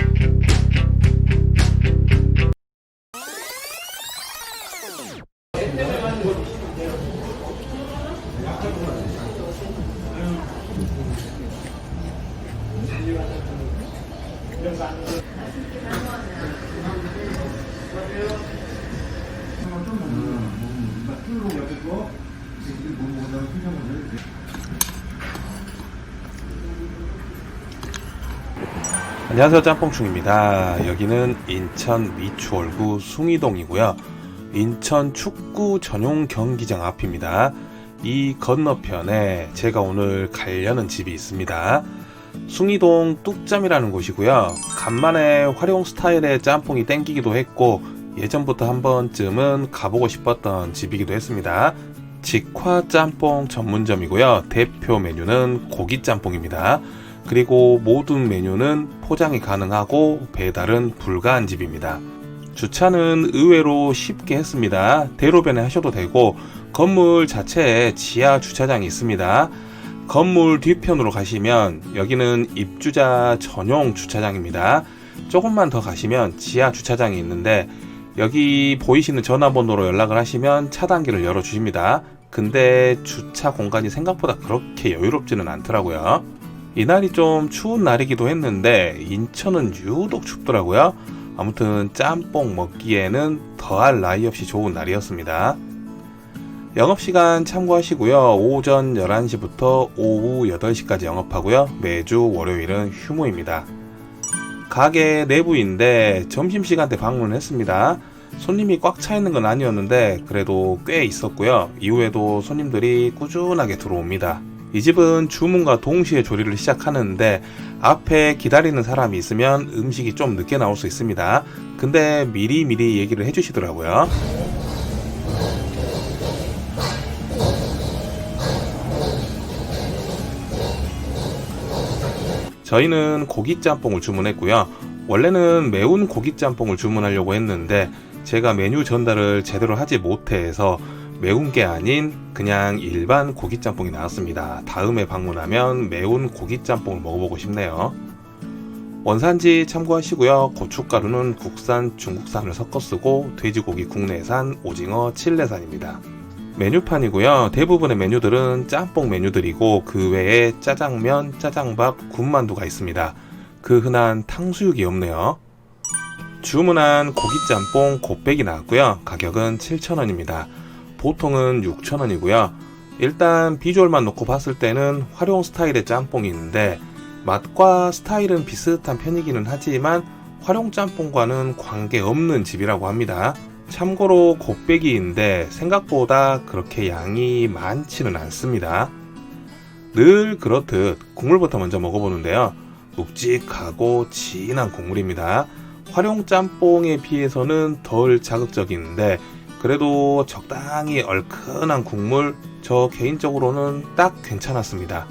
안녕하세요, 짬뽕충입니다. 여기는 인천 미추홀구 숭이동이고요. 인천 축구 전용 경기장 앞입니다. 이 건너편에 제가 오늘 가려는 집이 있습니다. 숭이동 뚝짬이라는 곳이고요. 간만에 활용 스타일의 짬뽕이 땡기기도 했고 예전부터 한 번쯤은 가보고 싶었던 집이기도 했습니다. 직화 짬뽕 전문점이고요. 대표 메뉴는 고기 짬뽕입니다. 그리고 모든 메뉴는 포장이 가능하고 배달은 불가한 집입니다. 주차는 의외로 쉽게 했습니다. 대로변에 하셔도 되고 건물 자체에 지하 주차장이 있습니다. 건물 뒤편으로 가시면 여기는 입주자 전용 주차장입니다. 조금만 더 가시면 지하 주차장이 있는데 여기 보이시는 전화번호로 연락을 하시면 차단기를 열어주십니다. 근데 주차 공간이 생각보다 그렇게 여유롭지는 않더라고요. 이날이 좀 추운 날이기도 했는데 인천은 유독 춥더라고요. 아무튼 짬뽕 먹기에는 더할 나위 없이 좋은 날이었습니다. 영업시간 참고하시고요. 오전 11시부터 오후 8시까지 영업하고요. 매주 월요일은 휴무입니다. 가게 내부인데 점심시간대 방문했습니다. 손님이 꽉 차 있는 건 아니었는데 그래도 꽤 있었고요. 이후에도 손님들이 꾸준하게 들어옵니다. 이 집은 주문과 동시에 조리를 시작하는데 앞에 기다리는 사람이 있으면 음식이 좀 늦게 나올 수 있습니다. 근데 미리 얘기를 해주시더라고요. 저희는 고기 짬뽕을 주문했고요. 원래는 매운 고기 짬뽕을 주문하려고 했는데 제가 메뉴 전달을 제대로 하지 못해서 매운 게 아닌 그냥 일반 고기 짬뽕이 나왔습니다. 다음에 방문하면 매운 고기 짬뽕을 먹어보고 싶네요. 원산지 참고하시고요. 고춧가루는 국산, 중국산을 섞어 쓰고 돼지고기 국내산, 오징어, 칠레산입니다. 메뉴판이고요. 대부분의 메뉴들은 짬뽕 메뉴들이고 그 외에 짜장면, 짜장밥, 군만두가 있습니다. 그 흔한 탕수육이 없네요. 주문한 고기짬뽕 곱빼기 나왔고요. 가격은 7,000원입니다. 보통은 6,000원이고요. 일단 비주얼만 놓고 봤을 때는 활용 스타일의 짬뽕이 있는데 맛과 스타일은 비슷한 편이기는 하지만 활용 짬뽕과는 관계없는 집이라고 합니다. 참고로 곱빼기인데 생각보다 그렇게 양이 많지는 않습니다. 늘 그렇듯 국물부터 먼저 먹어보는데요. 묵직하고 진한 국물입니다. 활용 짬뽕에 비해서는 덜 자극적인데 그래도 적당히 얼큰한 국물, 저 개인적으로는 딱 괜찮았습니다.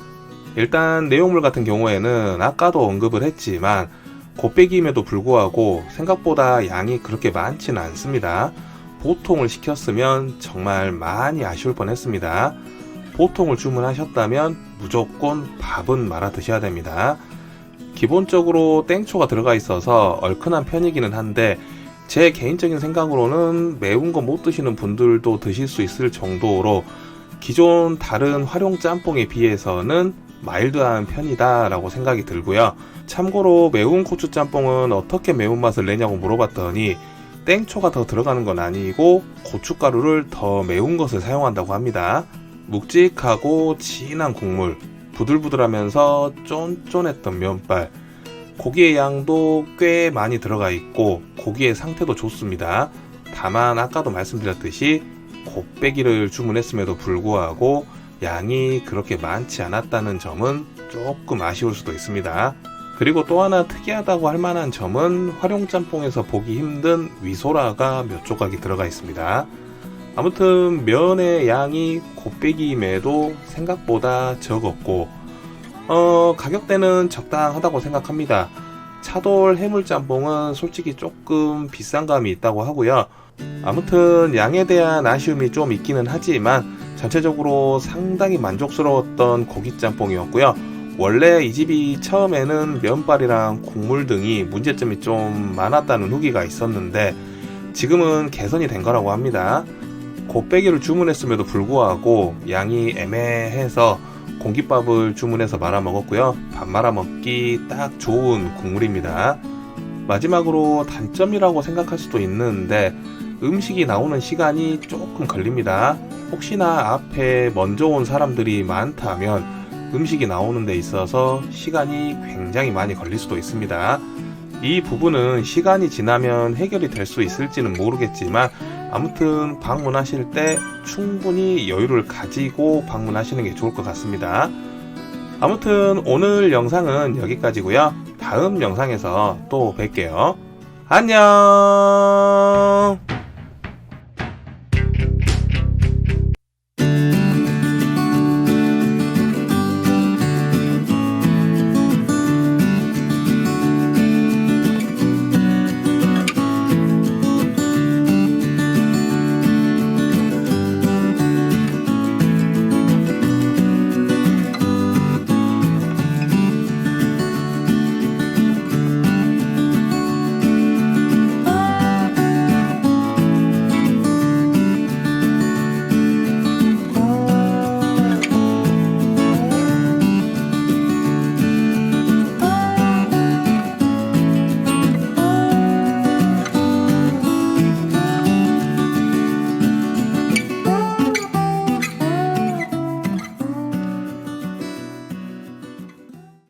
일단 내용물 같은 경우에는 아까도 언급을 했지만 곱빼기임에도 불구하고 생각보다 양이 그렇게 많지는 않습니다. 보통을 시켰으면 정말 많이 아쉬울 뻔했습니다. 보통을 주문하셨다면 무조건 밥은 말아 드셔야 됩니다. 기본적으로 땡초가 들어가 있어서 얼큰한 편이기는 한데 제 개인적인 생각으로는 매운 거 못 드시는 분들도 드실 수 있을 정도로 기존 다른 활용 짬뽕에 비해서는 마일드한 편이다 라고 생각이 들고요. 참고로 매운 고추 짬뽕은 어떻게 매운맛을 내냐고 물어봤더니 땡초가 더 들어가는 건 아니고 고춧가루를 더 매운 것을 사용한다고 합니다. 묵직하고 진한 국물, 부들부들하면서 쫀쫀했던 면발, 고기의 양도 꽤 많이 들어가 있고 고기의 상태도 좋습니다. 다만 아까도 말씀드렸듯이 곱빼기를 주문했음에도 불구하고 양이 그렇게 많지 않았다는 점은 조금 아쉬울 수도 있습니다. 그리고 또 하나 특이하다고 할 만한 점은 활용짬뽕에서 보기 힘든 위소라가 몇 조각이 들어가 있습니다. 아무튼 면의 양이 곱빼기임에도 생각보다 적었고 가격대는 적당하다고 생각합니다. 차돌 해물짬뽕은 솔직히 조금 비싼 감이 있다고 하고요. 아무튼 양에 대한 아쉬움이 좀 있기는 하지만 전체적으로 상당히 만족스러웠던 고기짬뽕이었고요. 원래 이 집이 처음에는 면발이랑 국물 등이 문제점이 좀 많았다는 후기가 있었는데 지금은 개선이 된 거라고 합니다. 곱빼기를 주문했음에도 불구하고 양이 애매해서 공깃밥을 주문해서 말아 먹었고요. 밥 말아 먹기 딱 좋은 국물입니다. 마지막으로 단점이라고 생각할 수도 있는데 음식이 나오는 시간이 조금 걸립니다. 혹시나 앞에 먼저 온 사람들이 많다면 음식이 나오는 데 있어서 시간이 굉장히 많이 걸릴 수도 있습니다. 이 부분은 시간이 지나면 해결이 될 수 있을지는 모르겠지만 아무튼 방문하실 때 충분히 여유를 가지고 방문하시는 게 좋을 것 같습니다. 아무튼 오늘 영상은 여기까지고요. 다음 영상에서 또 뵐게요. 안녕.